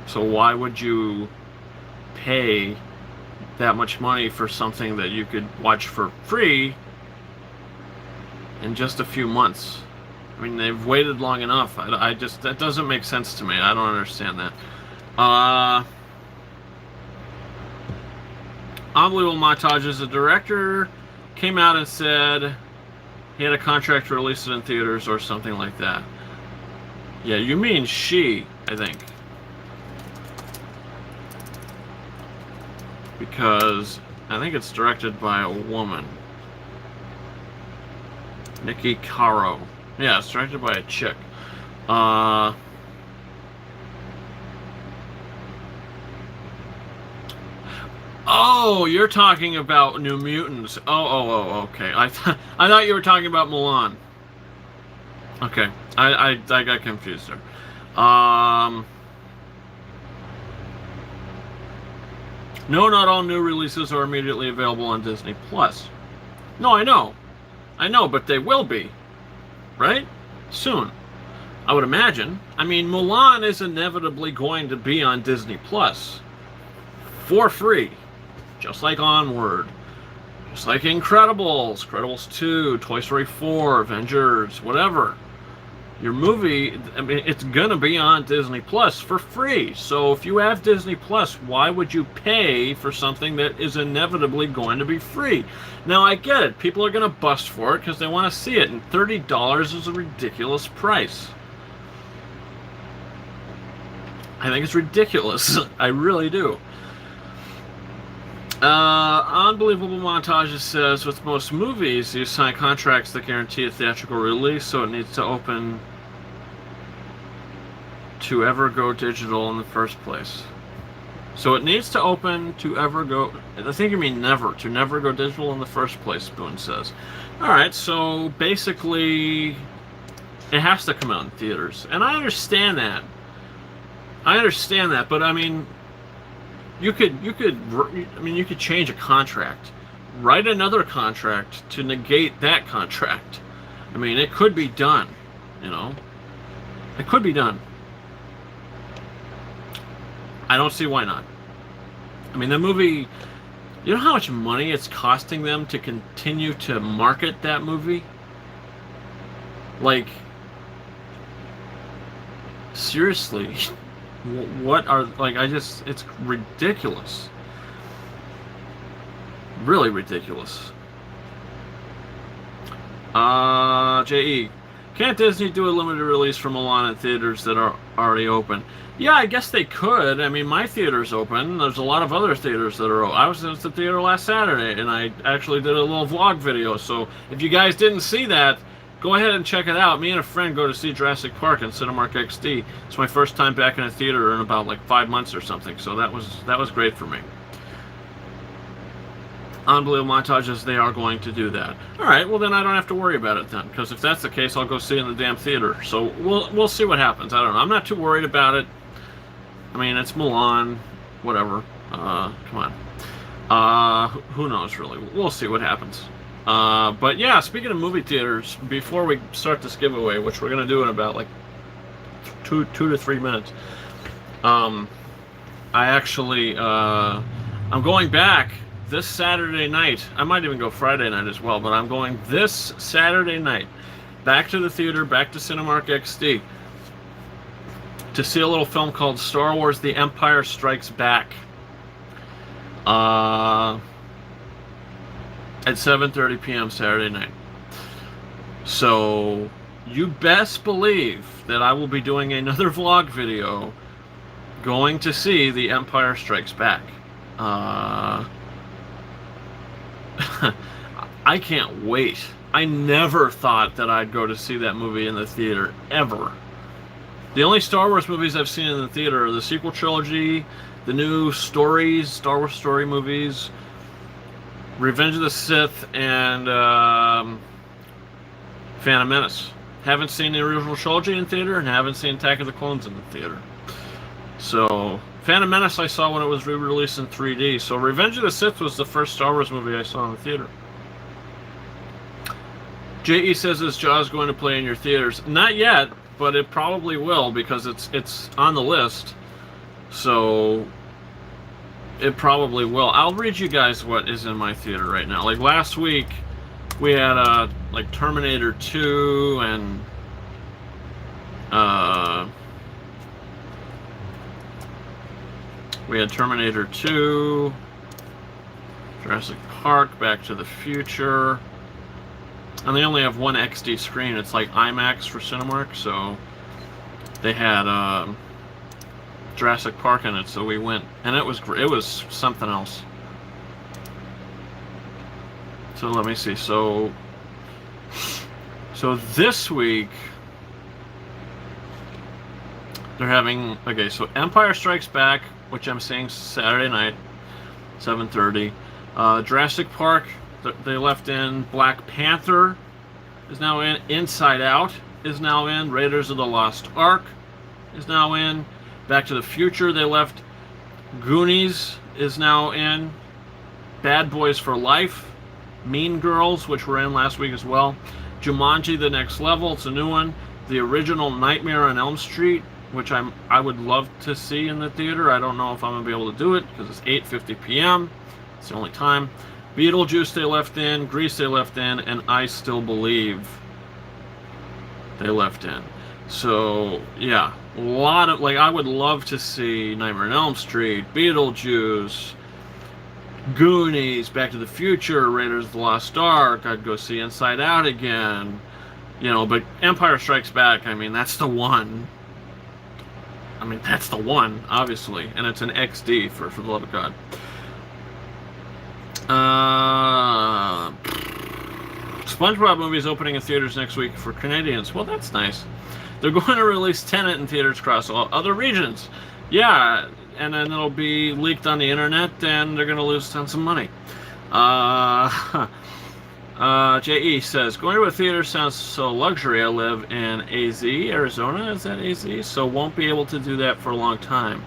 So why would you pay that much money for something that you could watch for free in just a few months? I mean, they've waited long enough. I just, that doesn't make sense to me. I don't understand that. Unbelievable Montages. The director came out and said he had a contract to release it in theaters or something like that. Yeah, you mean she, I think. Because I think it's directed by a woman. Nikki Caro. Yeah, it's directed by a chick. Oh, you're talking about New Mutants. Oh, okay. I thought you were talking about Mulan. Okay, I got confused there. No, not all new releases are immediately available on Disney Plus. No, I know, but they will be, right? Soon, I would imagine. I mean, Mulan is inevitably going to be on Disney Plus for free, just like Onward, just like Incredibles, Incredibles 2, Toy Story 4, Avengers, whatever. Your movie, I mean, it's gonna be on Disney Plus for free. So if you have Disney Plus, why would you pay for something that is inevitably going to be free? Now, I get it. People are gonna bust for it because they want to see it, and $30 is a ridiculous price. I think it's ridiculous. I really do. Unbelievable Montages says, with most movies, you sign contracts that guarantee a theatrical release, so it needs to open to ever go digital in the first place. So it needs to open to ever go, I think you mean never, to never go digital in the first place, Boone says. Alright, so basically, it has to come out in theaters. And I understand that. But I mean, you could change a contract, write another contract to negate that contract. I mean, it could be done, you know. It could be done. I don't see why not. I mean, the movie, you know how much money it's costing them to continue to market that movie? Like, seriously. What are, like, it's ridiculous. Really ridiculous. J.E. Can't Disney do a limited release for Mulan in theaters that are already open? Yeah, I guess they could. I mean, my theater's open. There's a lot of other theaters that are open. I was at the theater last Saturday, and I actually did a little vlog video. So if you guys didn't see that, go ahead and check it out. Me and a friend go to see Jurassic Park in Cinemark XD. It's my first time back in a theater in about like 5 months or something. So that was great for me. Unbelievable Montages, they are going to do that. All right, well then I don't have to worry about it then, because if that's the case, I'll go see it in the damn theater. So we'll see what happens. I don't know. I'm not too worried about it. I mean, it's Mulan, whatever. Come on. Who knows, really? We'll see what happens. But yeah, speaking of movie theaters, before we start this giveaway, which we're going to do in about like two to 3 minutes, I actually, I'm going back this Saturday night. I might even go Friday night as well, but I'm going this Saturday night back to the theater, back to Cinemark XD, to see a little film called Star Wars The Empire Strikes Back. At 7:30 p.m. Saturday night. So you best believe that I will be doing another vlog video going to see The Empire Strikes Back. I can't wait. I never thought that I'd go to see that movie in the theater, ever. The only Star Wars movies I've seen in the theater are the sequel trilogy, the new stories, Star Wars story movies, Revenge of the Sith, and Phantom Menace. Haven't seen the original trilogy in theater, and haven't seen Attack of the Clones in the theater. So, Phantom Menace I saw when it was re-released in 3D. So, Revenge of the Sith was the first Star Wars movie I saw in the theater. J.E. says, is Jaws going to play in your theaters? Not yet, but it probably will, because it's on the list. So it probably will. I'll read you guys what is in my theater right now. Like last week, we had like Terminator 2 and we had Terminator 2, Jurassic Park, Back to the Future. And they only have one XD screen. It's like IMAX for Cinemark, so they had Jurassic Park in it, so we went, and it was something else. So let me see. So this week they're having, okay, so Empire Strikes Back, which I'm seeing Saturday night. 7:30. Jurassic Park, they left in. Black Panther is now in. Inside Out is now in. Raiders of the Lost Ark is now in. Back to the Future, they left. Goonies is now in. Bad Boys for Life. Mean Girls, which were in last week as well. Jumanji: The Next Level, it's a new one. The original Nightmare on Elm Street, which I would love to see in the theater. I don't know if I'm going to be able to do it because it's 8:50 p.m. It's the only time. Beetlejuice they left in. Grease they left in. And I Still Believe they left in. So, yeah. A lot of, like, I would love to see Nightmare on Elm Street, Beetlejuice, Goonies, Back to the Future, Raiders of the Lost Ark. I'd go see Inside Out again. You know, but Empire Strikes Back, I mean, that's the one. I mean, that's the one, obviously. And it's an XD, for the love of God. SpongeBob movie is opening in theaters next week for Canadians. Well, that's nice. They're going to release Tenet in theaters across all other regions. Yeah, and then it'll be leaked on the internet, and they're going to lose tons of money. J.E. says, going to a theater sounds so luxury. I live in AZ, Arizona. Is that AZ? So won't be able to do that for a long time.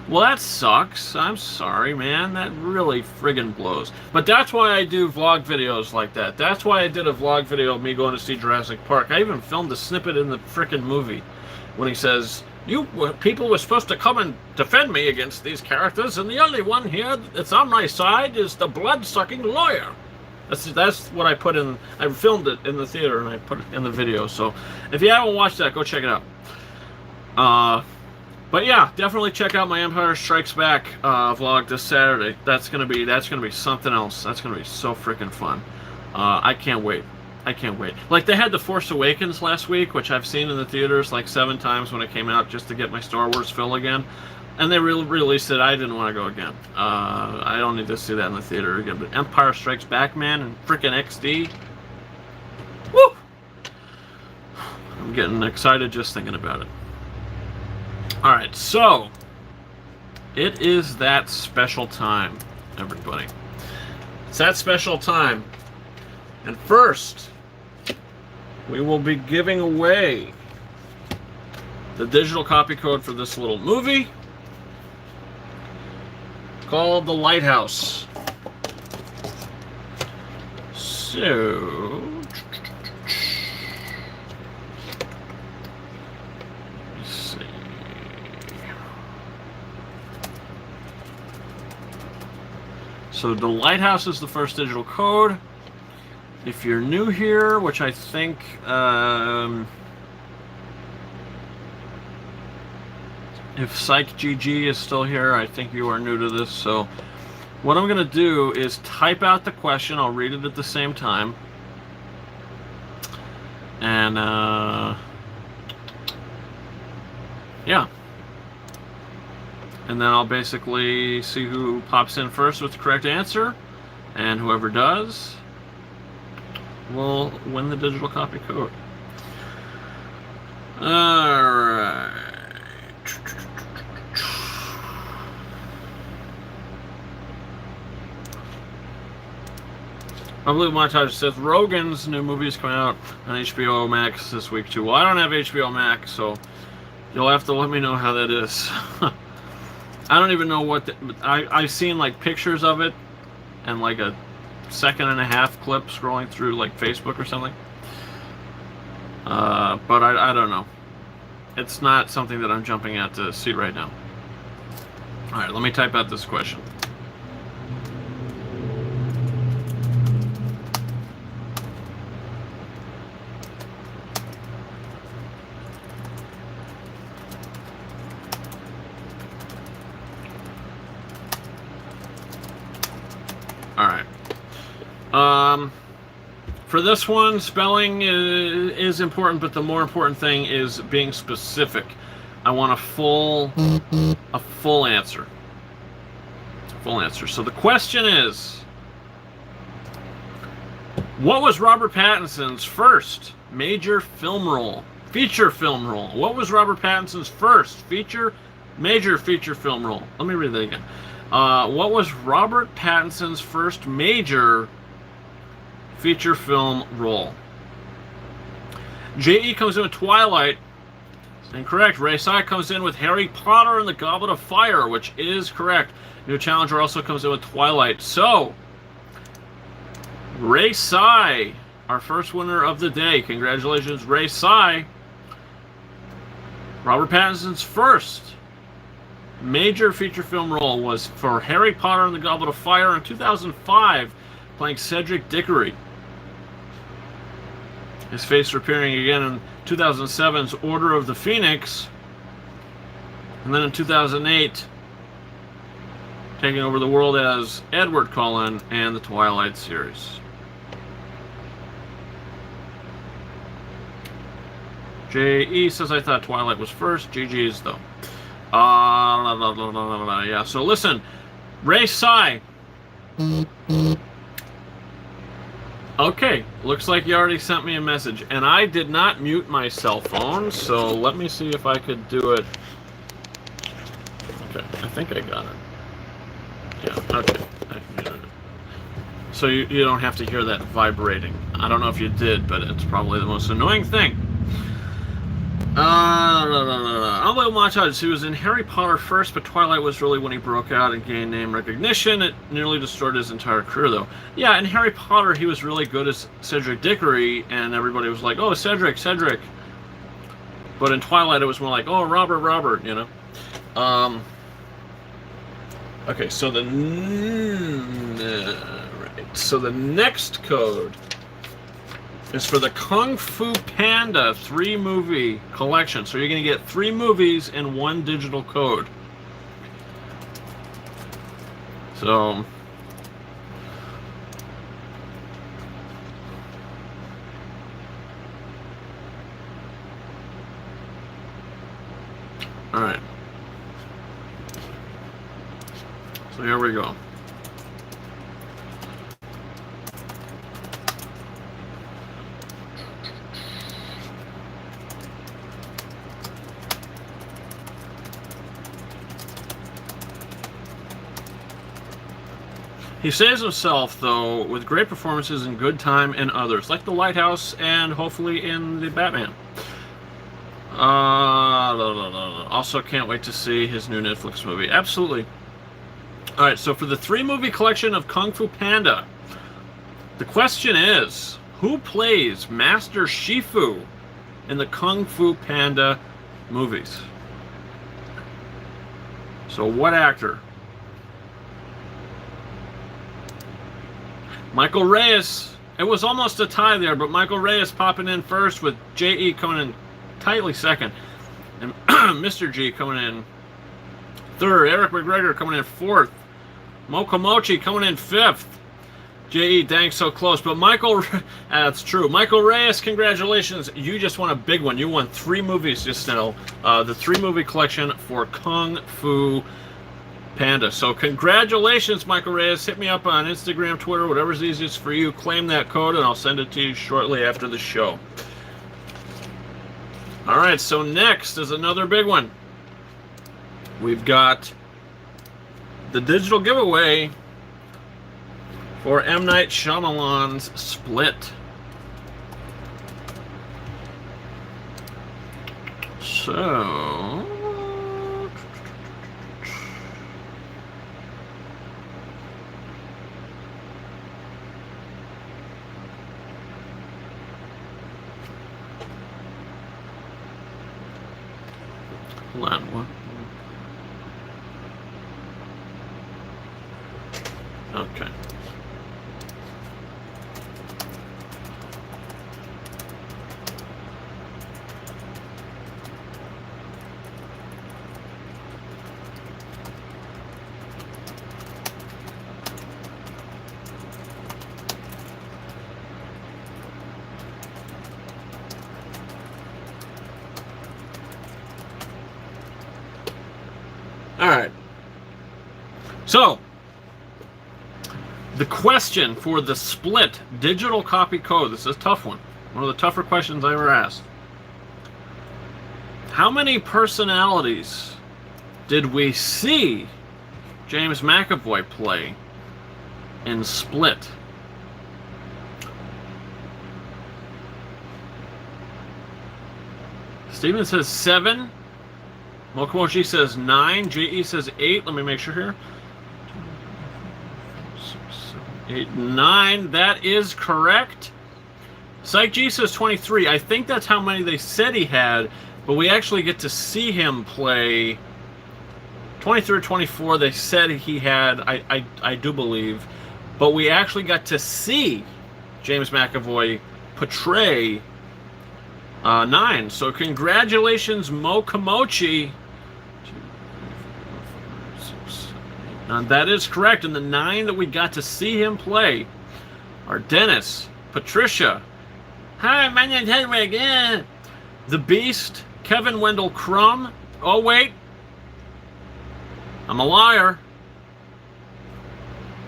Well, that sucks. I'm sorry, man. That really friggin' blows. But that's why I do vlog videos like that. That's why I did a vlog video of me going to see Jurassic Park. I even filmed a snippet in the frickin' movie when he says, "You people were supposed to come and defend me against these characters, and the only one here that's on my side is the blood-sucking lawyer." That's what I put in. I filmed it in the theater and I put it in the video. So if you haven't watched that, go check it out. But yeah, definitely check out my Empire Strikes Back vlog this Saturday. That's gonna be something else. That's gonna be so freaking fun. I can't wait. I can't wait. Like, they had The Force Awakens last week, which I've seen in the theaters like 7 times when it came out, just to get my Star Wars fill again. And they released it. I didn't want to go again. I don't need to see that in the theater again. But Empire Strikes Back, man, and freaking XD. Woo! I'm getting excited just thinking about it. Alright, so it is that special time, everybody. It's that special time. And first, we will be giving away the digital copy code for this little movie called The Lighthouse. So, let's see. So The Lighthouse is the first digital code. If you're new here, which I think if PsychGG is still here, I think you are new to this. So what I'm going to do is type out the question. I'll read it at the same time. And, yeah. And then I'll basically see who pops in first with the correct answer. And whoever does will win the digital copy code. Alright. I believe Montage says Rogan's new movie is coming out on HBO Max this week too. Well, I don't have HBO Max, so you'll have to let me know how that is. I don't even know what I've seen like pictures of it and like a 1.5-second clip scrolling through like Facebook or something. But I don't know. It's not something that I'm jumping at to see right now. Alright, let me type out this question. Alright. For this one, spelling is important, but the more important thing is being specific. I want a full answer. Full answer. So the question is, what was Robert Pattinson's first major film role? Feature film role. What was Robert Pattinson's first major feature film role? Let me read that again. What was Robert Pattinson's first major feature film role? J.E. comes in with Twilight. Incorrect. Ray Sai comes in with Harry Potter and the Goblet of Fire, which is correct. New Challenger also comes in with Twilight. So, Ray Sai, our first winner of the day. Congratulations, Ray Sai. Robert Pattinson's first major feature film role was for Harry Potter and the Goblet of Fire in 2005, playing Cedric Diggory. His face appearing again in 2007's Order of the Phoenix, and then in 2008 taking over the world as Edward Cullen and the Twilight series. J.E. says, I thought Twilight was first. GG's though. Yeah, so listen, Ray Sai. Okay, looks like you already sent me a message, and I did not mute my cell phone, so let me see if I could do it. Okay, I think I got it. Yeah, okay, I muted it. So you don't have to hear that vibrating. I don't know if you did, but it's probably the most annoying thing. Unbelievable montage. He was in Harry Potter first, but Twilight was really when he broke out and gained name recognition. It nearly destroyed his entire career, though. Yeah, in Harry Potter, he was really good as Cedric Diggory, and everybody was like, oh, Cedric. But in Twilight, it was more like, oh, Robert, you know? Okay, so the next code is for the Kung Fu Panda 3-movie collection. So you're going to get 3 movies in 1 digital code. So all right. So here we go. He saves himself, though, with great performances in Good Time and others, like The Lighthouse and hopefully in The Batman. Also can't wait to see his new Netflix movie. Absolutely. Alright, so for the 3-movie collection of Kung Fu Panda, the question is, who plays Master Shifu in the Kung Fu Panda movies? So what actor? Michael Reyes. It was almost a tie there, but Michael Reyes popping in first with J.E. coming in tightly second. And Mr. G coming in third. Eric McGregor coming in fourth. Mokomochi coming in fifth. J.E. dang so close. But Michael, that's true. Michael Reyes, congratulations. You just won a big one. You won 3 movies just now. The 3-movie collection for Kung Fu Panda. So congratulations, Michael Reyes. Hit me up on Instagram, Twitter, whatever's easiest for you. Claim that code and I'll send it to you shortly after the show. Alright, so next is another big one. We've got the digital giveaway for M. Night Shyamalan's Split. So hold on, what? Okay. All right. So, the question for the Split digital copy code, this is a tough one. One of the tougher questions I ever asked. How many personalities did we see James McAvoy play in Split? Steven says 7. Mokomochi says 9. JE says 8. Let me make sure here. 6, 7, 8, 9. That is correct. Psych G says 23. I think that's how many they said he had, but we actually get to see him play. 23 or 24 they said he had, I do believe, but we actually got to see James McAvoy portray 9. So congratulations, Mokomochi. That is correct. And the 9 that we got to see him play are Dennis, Patricia, hi, my name's Hedwig, The Beast, Kevin Wendell Crumb. Oh, wait. I'm a liar.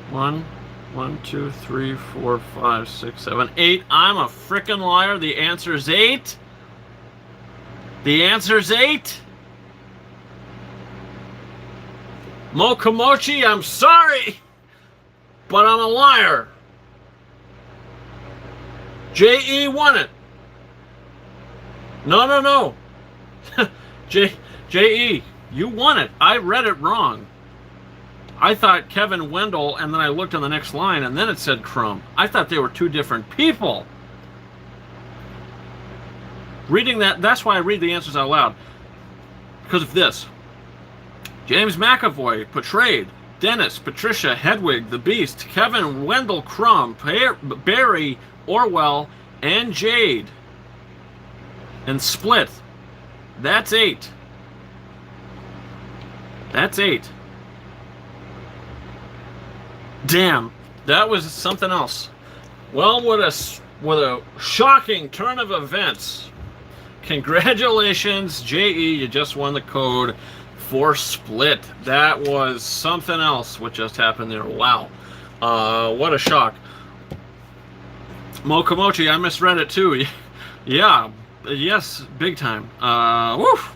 1, 2, 3, 4, 5, 6, 7, 8. I'm a frickin' liar. The answer's 8. The answer's 8. Mokomochi, I'm sorry, but I'm a liar. J.E. won it. No. J.E., you won it. I read it wrong. I thought Kevin Wendell, and then I looked on the next line, and then it said Crumb. I thought they were two different people. Reading that, that's why I read the answers out loud. Because of this. James McAvoy portrayed Dennis, Patricia, Hedwig, the Beast, Kevin Wendell Crumb, Barry, Orwell, and Jade. And Split. That's 8. That's 8. Damn, that was something else. Well, what a shocking turn of events. Congratulations, J.E., you just won the code for Split. That was something else what just happened there. Wow. What a shock. Mokomochi, I misread it too. Yeah, yes, big time. Woof.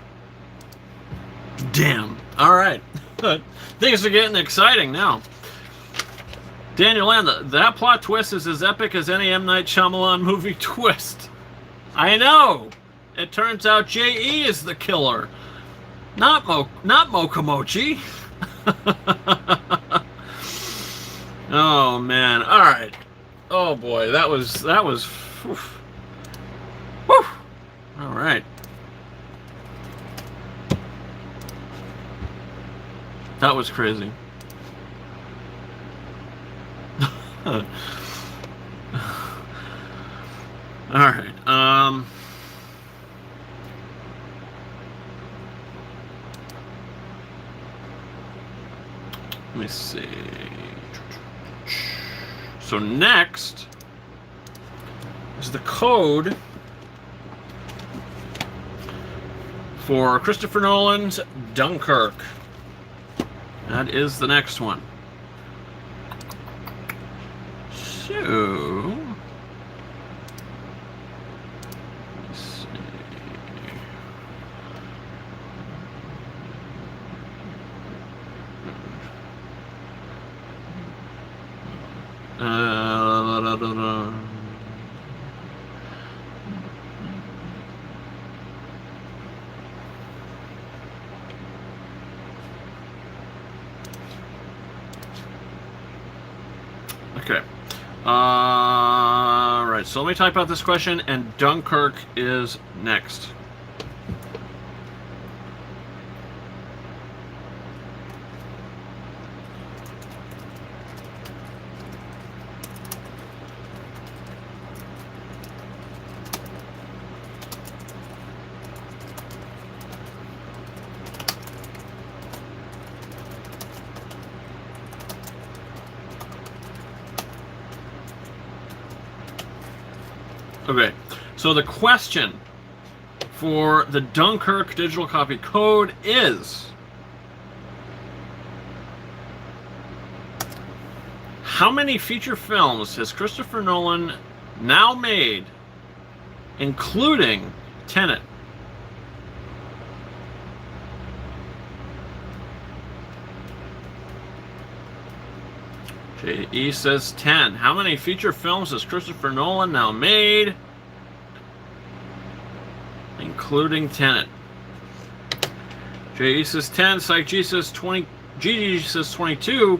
Damn. All right. Things are getting exciting now. Daniel Land, that plot twist is as epic as any M. Night Shyamalan movie twist. I know. It turns out J.E. is the killer. Not Mokomochi. Oh man. All right. Oh boy, that was oof. Woo. All right. That was crazy. All right. Let me see. So next is the code for Christopher Nolan's Dunkirk. That is the next one. So let's see. Okay. Right, so let me type out this question, and Dunkirk is next. Okay, so the question for the Dunkirk digital copy code is: how many feature films has Christopher Nolan now made, including Tenet? J.E. says 10. How many feature films has Christopher Nolan now made? Including Tenet. J.E. says 10. Psych G says 20. GG says 22.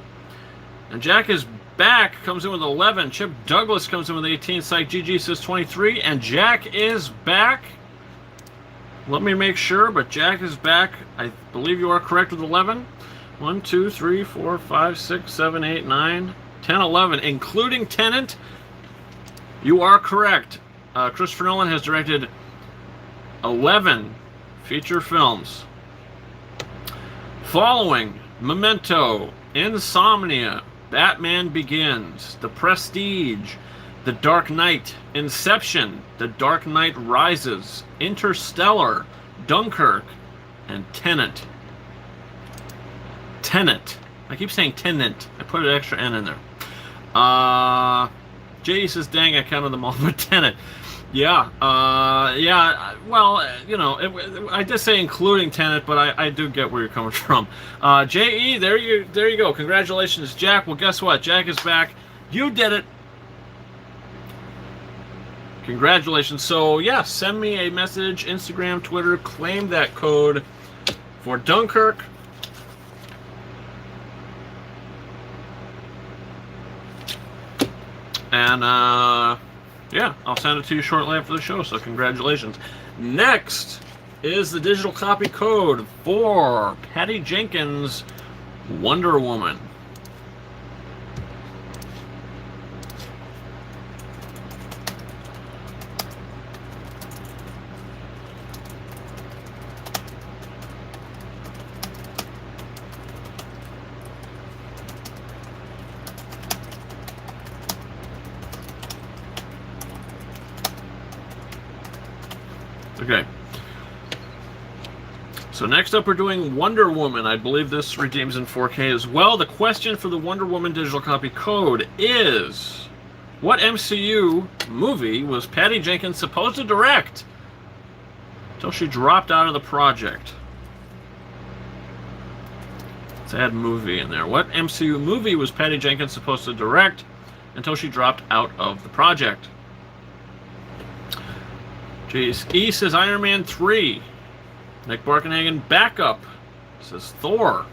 And Jack is back. Comes in with 11. Chip Douglas comes in with 18. Psych GG says 23. And Jack is back. Let me make sure, but Jack is back. I believe you are correct with 11. 1, 2, 3, 4, 5, 6, 7, 8, 9, 10, 11, including Tenet. You are correct. Christopher Nolan has directed 11 feature films. Following Memento, Insomnia, Batman Begins, The Prestige, The Dark Knight, Inception, The Dark Knight Rises, Interstellar, Dunkirk, and Tenet. Tenet. I keep saying Tenant. I put an extra N in there. Jay says, dang, I counted them all, but Tenet. Yeah. Yeah. Well, you know, I did say including Tenet, but I do get where you're coming from. J.E., there you go. Congratulations, Jack. Well, guess what? Jack is back. You did it. Congratulations. So, yeah, send me a message, Instagram, Twitter, claim that code for Dunkirk. And, yeah, I'll send it to you shortly after the show, so congratulations. Next is the digital copy code for Patty Jenkins' Wonder Woman. Okay. So next up we're doing Wonder Woman. I believe this redeems in 4K as well. The question for the Wonder Woman digital copy code is, what MCU movie was Patty Jenkins supposed to direct until she dropped out of the project? Let's add movie in there. What MCU movie was Patty Jenkins supposed to direct until she dropped out of the project? Jeez. E says Iron Man 3. Nick Barkenhagen, backup. Says Thor.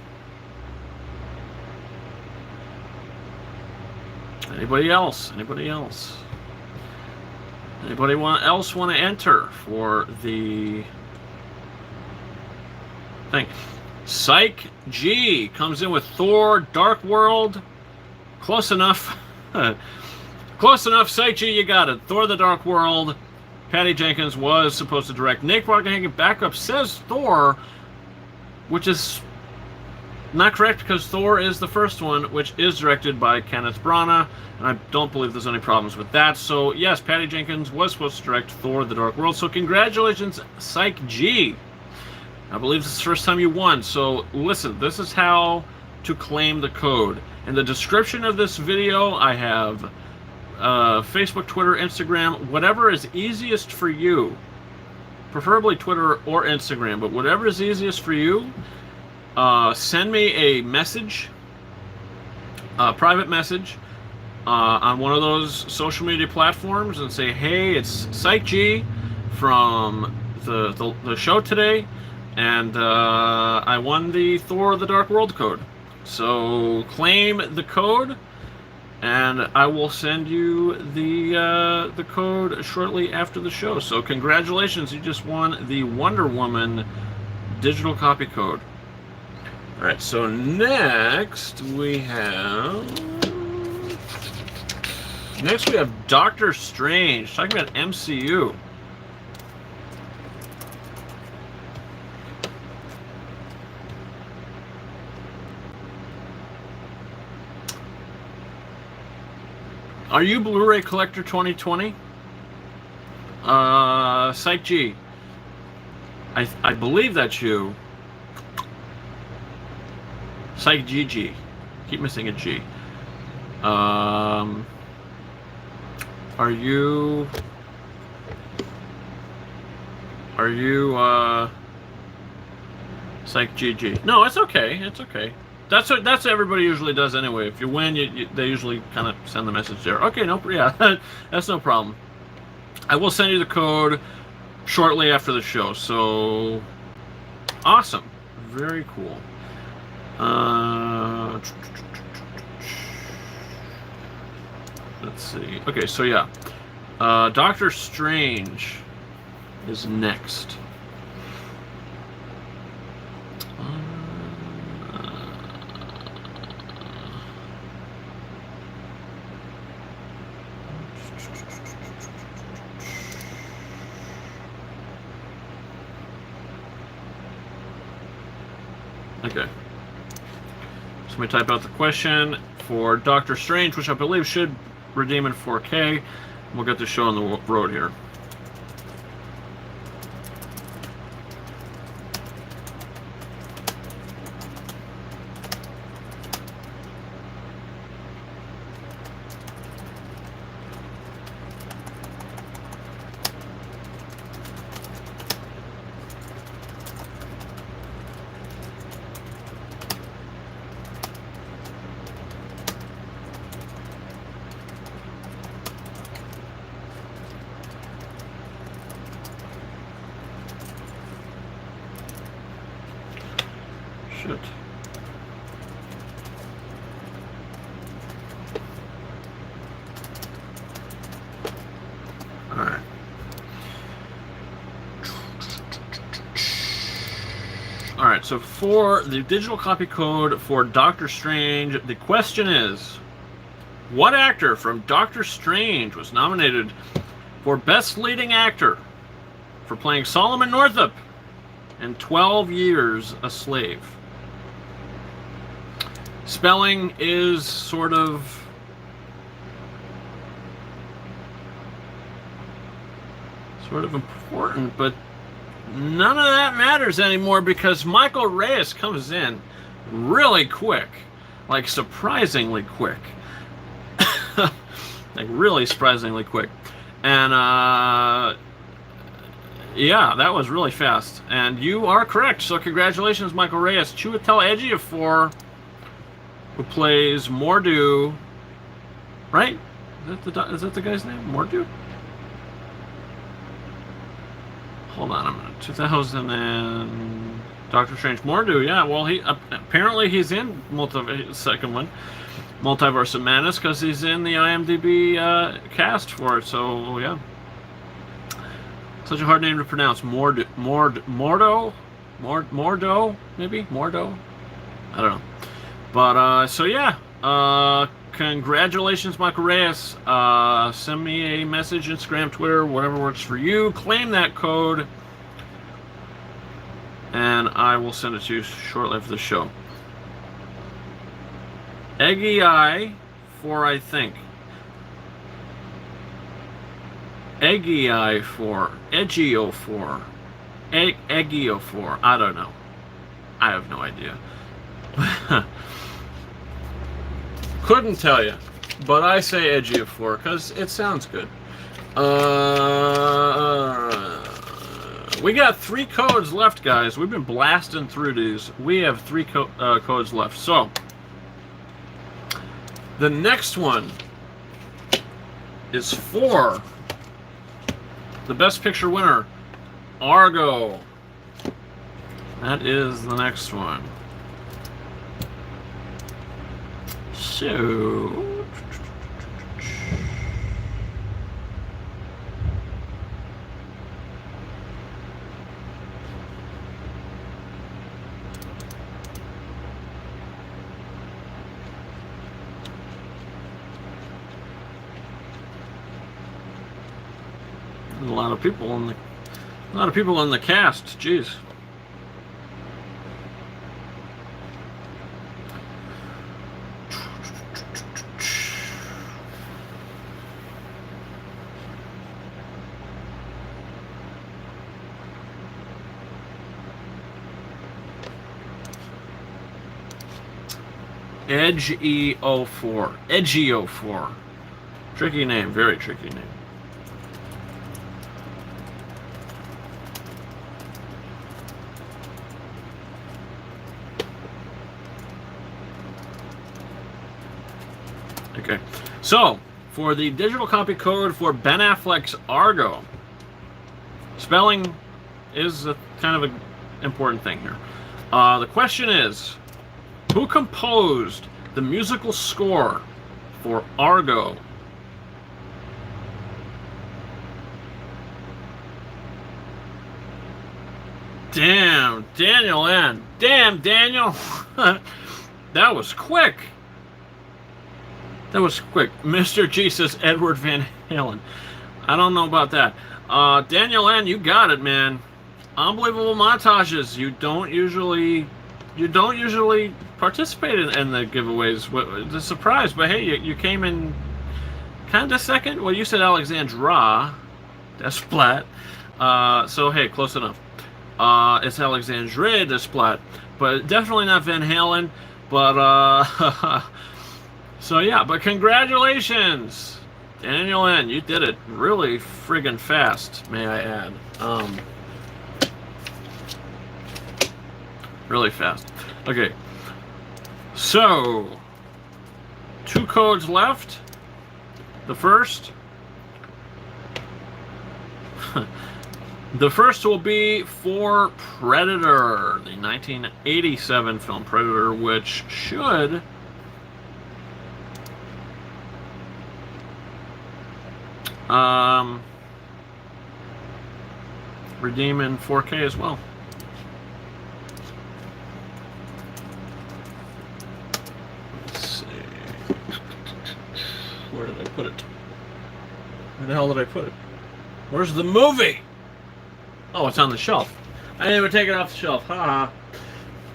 Anybody else? Anybody else? Anybody else want to enter for the thing? Psych G comes in with Thor, Dark World. Close enough. Close enough, Psych G, you got it. Thor, the Dark World. Patty Jenkins was supposed to direct. Nick Barkenhagen, backup, says Thor, which is not correct because Thor is the first one, which is directed by Kenneth Branagh, and I don't believe there's any problems with that. So, yes, Patty Jenkins was supposed to direct Thor, the Dark World. So, congratulations, Psych G. I believe this is the first time you won. So, listen, this is how to claim the code. In the description of this video, I have Facebook, Twitter, Instagram, whatever is easiest for you. Preferably Twitter or Instagram, but whatever is easiest for you, send me a message, a private message, on one of those social media platforms and say, hey, it's Psych G from the show today, and I won the Thor the Dark World code. So claim the code, and I will send you the code shortly after the show. So congratulations, you just won the Wonder Woman digital copy code. Alright, so next we have Doctor Strange, talking about MCU. Are you Blu-ray Collector 2020? Psych G. I believe that's you. Psych GG. Keep missing a G. Are you Psych GG? No, it's okay. It's okay. That's what everybody usually does anyway. If you win, they usually kind of send the message there. Okay, no, yeah, that's no problem. I will send you the code shortly after the show. So awesome, very cool. Let's see. Okay, so yeah, Doctor Strange is next. Okay. So let me type out the question for Doctor Strange, which I believe should redeem in 4K. We'll get the show on the road here. Shit. Alright. Alright, so for the digital copy code for Doctor Strange, the question is, what actor from Doctor Strange was nominated for Best Leading Actor for playing Solomon Northup in 12 Years a Slave? Spelling is sort of important, but none of that matters anymore because Michael Reyes comes in really quick, like surprisingly quick. Like really surprisingly quick. And yeah, that was really fast. And you are correct, so congratulations, Michael Reyes. Chiwetel Ejiofor, who plays Mordo, right? Is that the guy's name? Mordo? Hold on a minute. 2000 and Doctor Strange. Mordo, yeah. Well, he apparently he's in second one, Multiverse of Madness, because he's in the IMDb cast for it. So yeah, such a hard name to pronounce. Mordo, maybe Mordo. I don't know. But so yeah, congratulations, Michael Reyes. Send me a message, Instagram, Twitter, whatever works for you. Claim that code, and I will send it to you shortly after the show. Ejiofor, I think. Ejiofor. I don't know. I have no idea. Couldn't tell you, but I say Ejiofor because it sounds good. We got 3 codes left, guys. We've been blasting through these. We have 3 codes left. So the next one is for the Best Picture winner, Argo. That is the next one. So a lot of people in the cast. Jeez. Ejiofor. Tricky name, very tricky name. Okay, so for the digital copy code for Ben Affleck's Argo, spelling is a kind of an important thing here. The question is, who composed the musical score for Argo? Damn, Daniel N. Damn, Daniel. That was quick. That was quick. Mr. G says Edward Van Halen. I don't know about that. Daniel N., you got it, man. Unbelievable montages. You don't usually participate in the giveaways. It's a surprise, but hey, you came in kind of second. Well, you said Alexandra. Desplat. So hey, close enough. It's Alexandre Desplat, but definitely not Van Halen. But so yeah, but congratulations, Daniel N. You did it really friggin' fast, may I add. Really fast. Okay, so 2 codes left. The first will be for Predator, the 1987 film Predator, which should redeem in 4K as well. Let's see. Where did I put it? Where the hell did I put it? Where's the movie? Oh, it's on the shelf. I didn't even take it off the shelf. Ha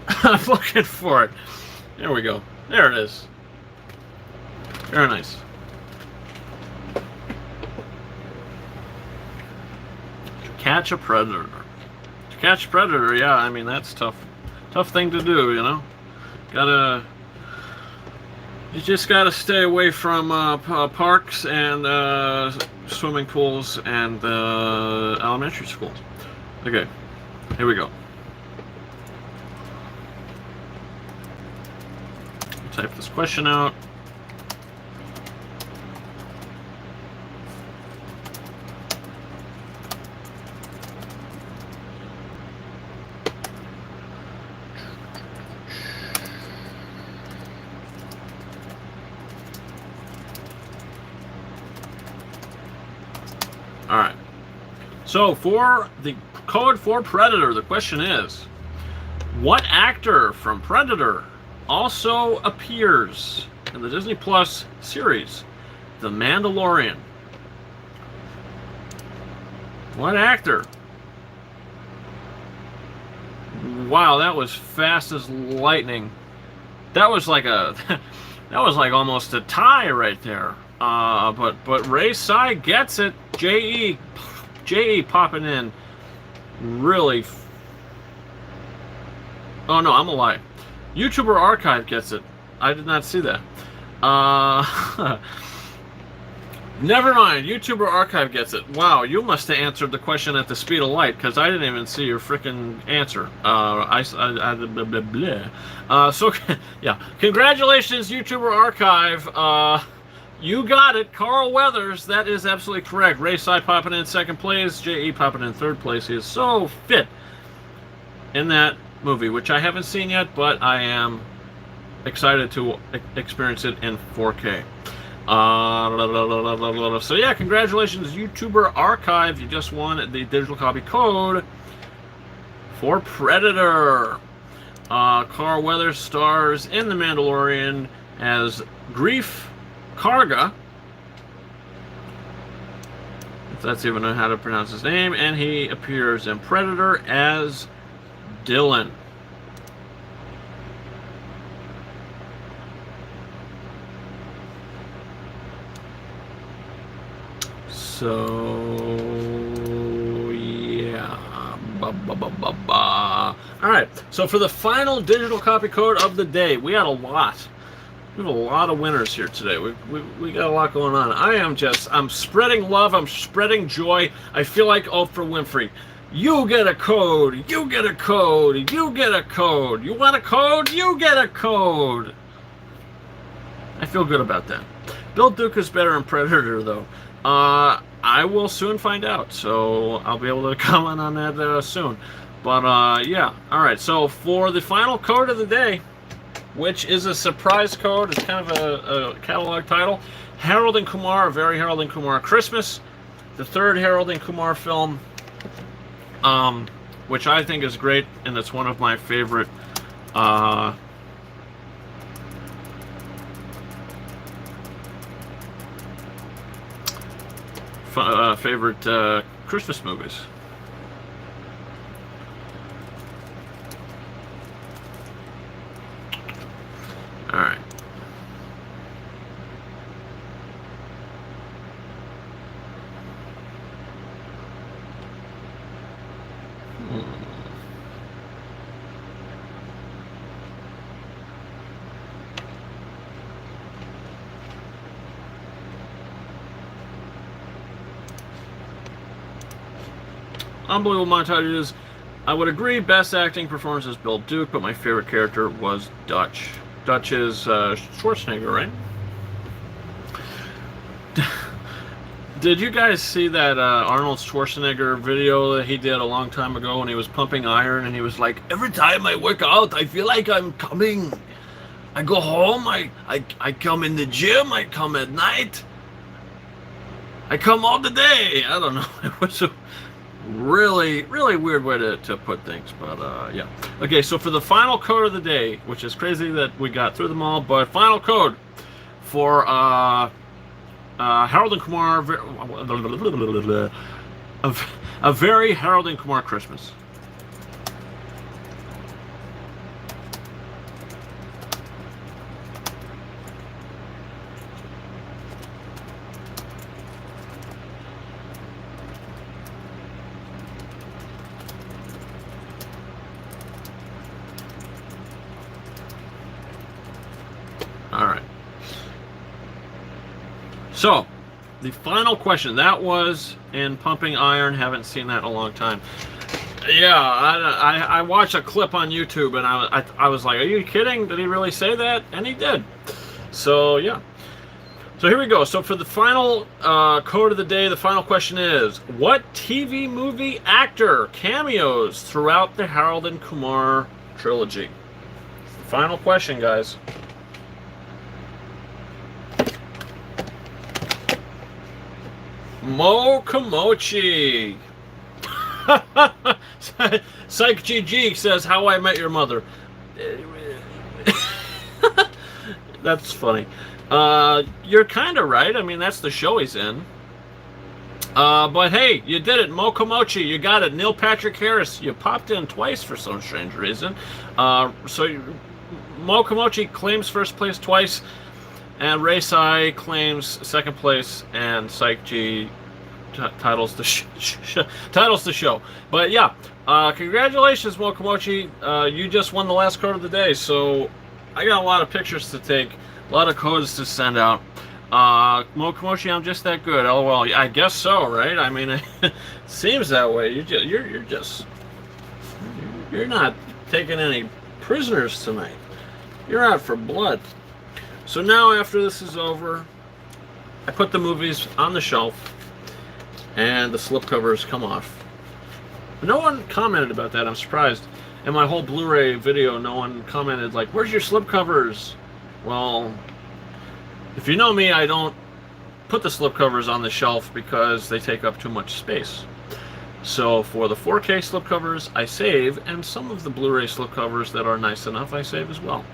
ha. I'm looking for it. There we go. There it is. Very nice. To catch a predator. To catch a predator, yeah, I mean, that's tough. Tough thing to do, you know? You just gotta stay away from parks and swimming pools and elementary schools. Okay, here we go. Type this question out. All right. So for the code for Predator, the question is, what actor from Predator also appears in the Disney Plus series, The Mandalorian? What actor? Wow, that was fast as lightning. That was like almost a tie right there. But Ray Sai gets it. J.E. popping in. Really. Oh no, I'm a lie. YouTuber Archive gets it. I did not see that. Never mind. YouTuber Archive gets it. Wow, you must have answered the question at the speed of light, because I didn't even see your freaking answer. Blah, blah, blah. So, yeah. Congratulations, YouTuber Archive. You got it. Carl Weathers. That is absolutely correct. Ray Sai popping in second place. J.E. popping in third place. He is so fit in that movie, which I haven't seen yet, but I am excited to experience it in 4K. So yeah, congratulations, YouTuber Archive. You just won the digital copy code for Predator. Carl Weathers stars in The Mandalorian as Grief Karga, if that's even how to pronounce his name, and he appears in Predator as Dylan. So yeah, all right. So for the final digital copy code of the day, we had a lot. We have a lot of winners here today. We got a lot going on. I'm spreading love. I'm spreading joy. I feel like Oprah Winfrey. You get a code. You get a code. You get a code. You want a code? You get a code. I feel good about that. Bill Duke is better in Predator, though. I will soon find out, so I'll be able to comment on that soon. But yeah, all right. So for the final code of the day, which is a surprise code, it's kind of a catalog title. Harold and Kumar, a very Harold and Kumar Christmas, the third Harold and Kumar film, which I think is great, and it's one of my favorite. Favorite Christmas movies. All right. Unbelievable montages. I would agree, best acting performance is Bill Duke, but my favorite character was Dutch. Dutch is Schwarzenegger, right? Did you guys see that Arnold Schwarzenegger video that he did a long time ago when he was pumping iron, and he was like, every time I work out, I feel like I'm coming. I go home, I come in the gym, I come at night. I come all the day. I don't know. It was a really weird way to put things, but yeah. Okay, so for the final code of the day, which is crazy that we got through them all, but final code for Harold and Kumar, a very Harold and Kumar Christmas. All right. So, the final question. That was in Pumping Iron. Haven't seen that in a long time. Yeah, I watched a clip on YouTube, and I was like, are you kidding? Did he really say that? And he did. So, yeah. So here we go. So for the final code of the day, the final question is, what TV movie actor cameos throughout the Harold and Kumar trilogy? Final question, guys. Mo Komochi. Psych GG says, How I Met Your Mother. That's funny. You're kind of right. I mean, that's the show he's in. But hey, you did it. Mo Komochi, you got it. Neil Patrick Harris, you popped in twice for some strange reason. Mo Komochi claims first place twice. And Ray Sai claims second place, and Psych G titles the show. But yeah, congratulations, Mo Komochi. You just won the last code of the day. So I got a lot of pictures to take, a lot of codes to send out. Mo Komochi, I'm just that good. LOL. I guess so, right? I mean, it seems that way. You're not taking any prisoners tonight. You're out for blood. So now, after this is over, I put the movies on the shelf, and the slipcovers come off. No one commented about that. I'm surprised. In my whole Blu-ray video, no one commented, like, where's your slipcovers? Well, if you know me, I don't put the slipcovers on the shelf because they take up too much space. So for the 4K slipcovers, I save, and some of the Blu-ray slipcovers that are nice enough, I save as well.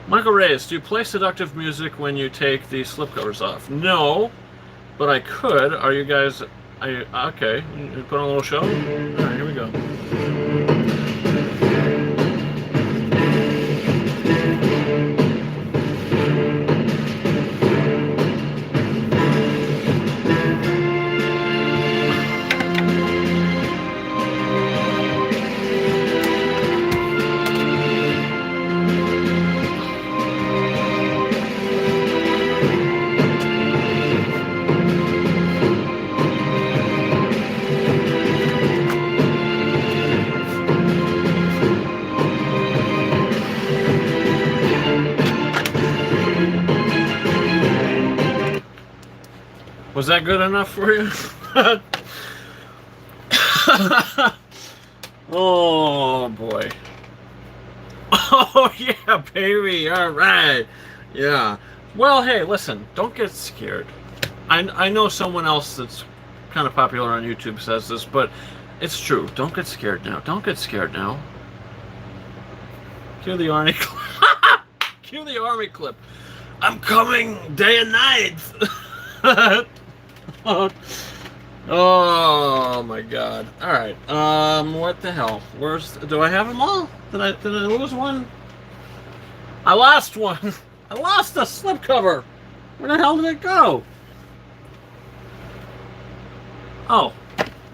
Michael Reyes, do you play seductive music when you take the slipcovers off? No, but I could. Are you guys... okay, you put on a little show? Alright, here we go. Was that good enough for you? Oh boy. Oh yeah, baby. All right. Yeah. Well, hey, listen. Don't get scared. I know someone else that's kind of popular on YouTube says this, but it's true. Don't get scared now. Don't get scared now. Cue the army clip. Cue the army clip. I'm coming day and night. Oh my god. Alright. What the hell? Do I have them all? Did I lose one? I lost one. I lost a slipcover. Where the hell did it go? Oh.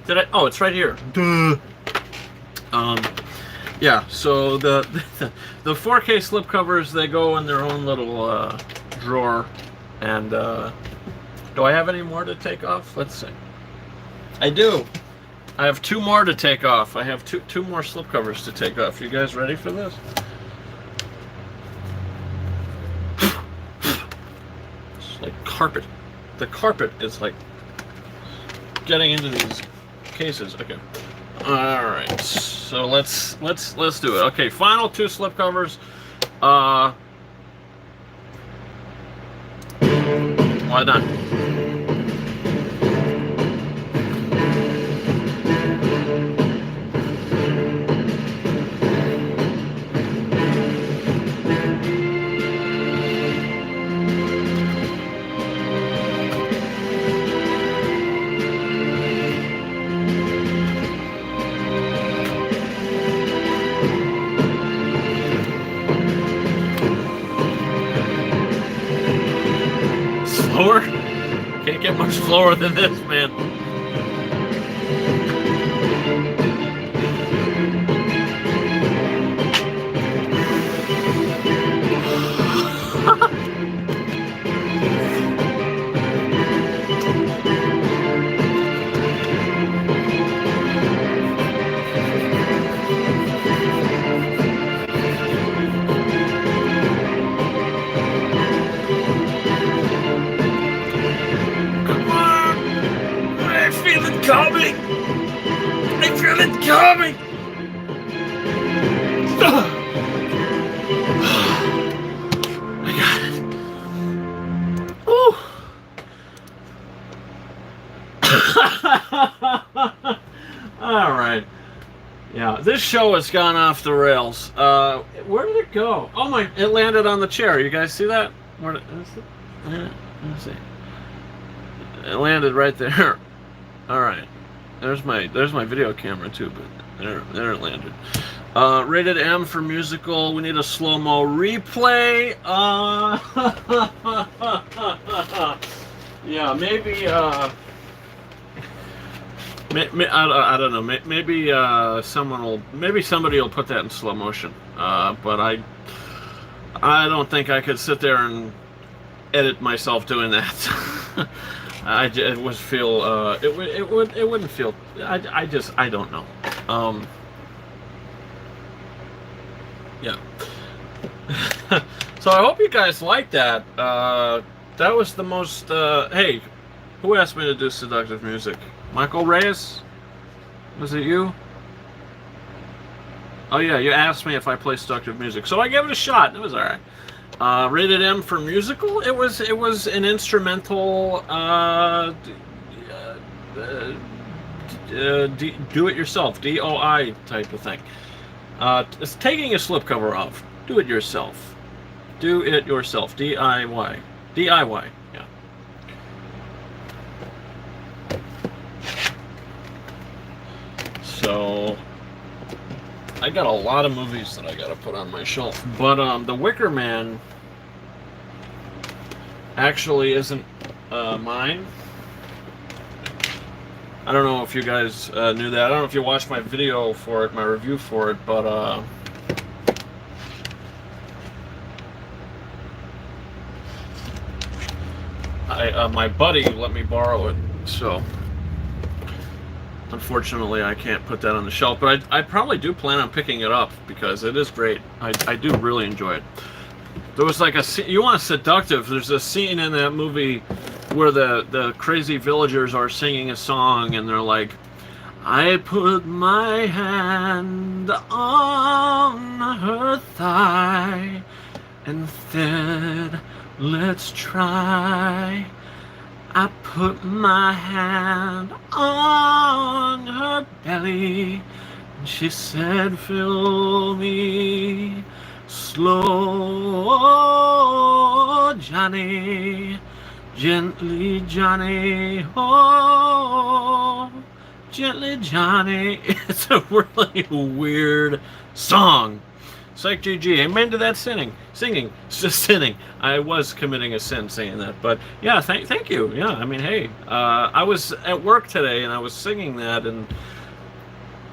Did I? Oh, it's right here. Duh. Yeah, so the 4K slipcovers, they go in their own little drawer. And do I have any more to take off? Let's see. I do. I have 2 more to take off. I have two more slipcovers to take off. You guys ready for this? It's like carpet. The carpet is like getting into these cases. Okay. All right. So let's do it. Okay. Final 2 slipcovers. Why not? Slower? Can't get much slower than this, man. Coming! I feel it coming! I got it. Ooh. Alright. Yeah, this show has gone off the rails. Where did it go? Oh my, it landed on the chair. You guys see that? Where did it? Let's see. It landed right there. All right, there's my video camera too, but there it landed. Rated M for musical. We need a slow-mo replay. Yeah, maybe. I don't know. Maybe somebody will put that in slow motion. But I don't think I could sit there and edit myself doing that. It would feel it wouldn't feel. I don't know. Yeah. So I hope you guys liked that. That was the most. Hey, who asked me to do seductive music? Michael Reyes? Was it you? Oh yeah, you asked me if I play seductive music, so I gave it a shot. It was all right. Rated M for musical. It was an instrumental do-it-yourself, DOI type of thing. It's taking a slipcover off. Do it yourself. Do it yourself. DIY. DIY. Yeah. So I got a lot of movies that I got to put on my shelf, but the Wicker Man actually isn't mine. I don't know if you guys knew that. I don't know if you watched my video for it, my review for it, but my buddy let me borrow it, so unfortunately I can't put that on the shelf, but I probably do plan on picking it up because it is great. I do really enjoy it. There was like you want seductive, there's a scene in that movie where the crazy villagers are singing a song, and they're like, I put my hand on her thigh and said, let's try. I put my hand on her belly, and she said, fill me slow, Johnny, gently, Johnny, oh, gently, Johnny. It's a really weird song. Psych GG. Amen to that singing. It's just sinning. I was committing a sin saying that, but yeah, thank you. Yeah, I mean, hey, I was at work today and I was singing that, and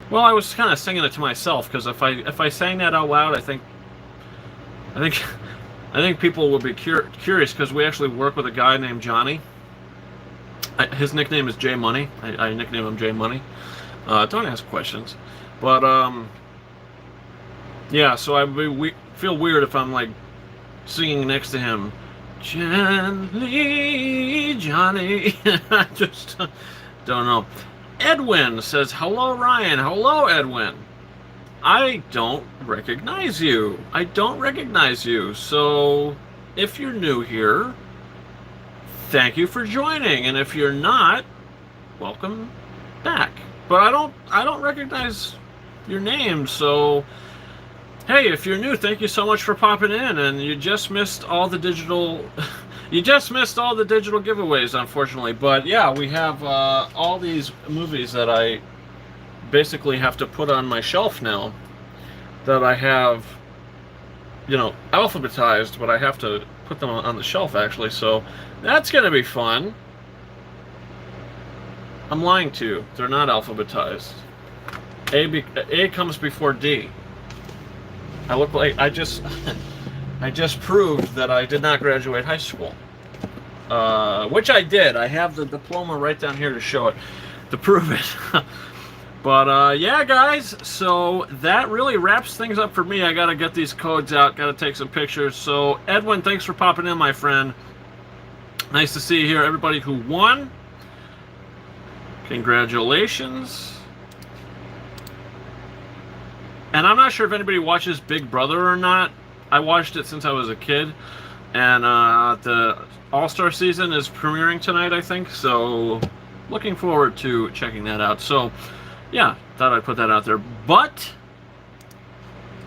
well, I was kind of singing it to myself, because if I sang that out loud, I think people will be curious, because we actually work with a guy named Johnny. His nickname is J Money. I nickname him J Money. Don't ask questions, but yeah, so we feel weird if I'm like singing next to him, gently, Johnny. I just don't know. Edwin says, hello, Ryan. Hello, Edwin. I don't recognize you. So if you're new here, thank you for joining. And if you're not, welcome back. But I don't recognize your name, so hey, if you're new, thank you so much for popping in. And you just missed all the digital giveaways, unfortunately. But yeah, we have all these movies that I basically have to put on my shelf now, that I have, you know, alphabetized, but I have to put them on the shelf, actually. So that's gonna be fun. I'm lying to you. They're not alphabetized. A comes before D. I look like I just proved that I did not graduate high school, which I did. I have the diploma right down here to show it, to prove it. But yeah, guys, so that really wraps things up for me. I gotta get these codes out, gotta take some pictures. So Edwin, thanks for popping in, my friend. Nice to see you here. Everybody who won, congratulations. And I'm not sure if anybody watches Big Brother or not. I watched it since I was a kid. And the All-Star season is premiering tonight, I think. So looking forward to checking that out. So yeah, thought I'd put that out there. But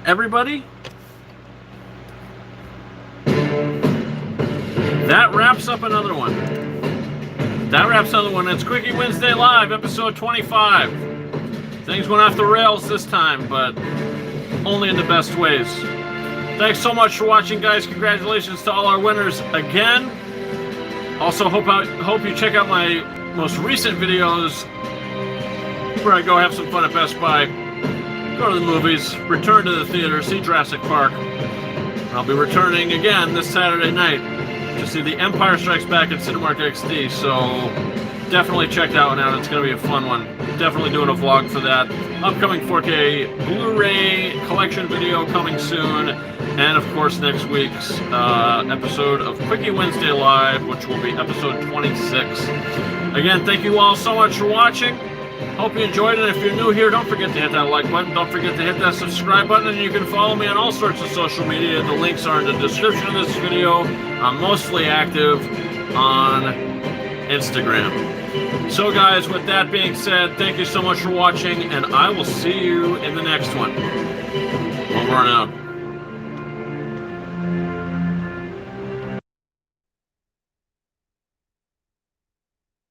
everybody, that wraps up another one. It's Quickie Wednesday Live, episode 25. Things went off the rails this time, but only in the best ways. Thanks so much for watching, guys. Congratulations to all our winners again. Also, hope you check out my most recent videos where I go have some fun at Best Buy, go to the movies, return to the theater, see Jurassic Park. I'll be returning again this Saturday night to see The Empire Strikes Back at Cinemark XD, so definitely check that one out. It's going to be a fun one. Definitely doing a vlog for that. Upcoming 4K Blu-ray collection video coming soon. And of course next week's episode of Quickie Wednesday Live, which will be episode 26. Again, thank you all so much for watching. Hope you enjoyed it. If you're new here, don't forget to hit that like button. Don't forget to hit that subscribe button. And you can follow me on all sorts of social media. The links are in the description of this video. I'm mostly active on Instagram. So guys, with that being said, thank you so much for watching, and I will see you in the next one. Over and out.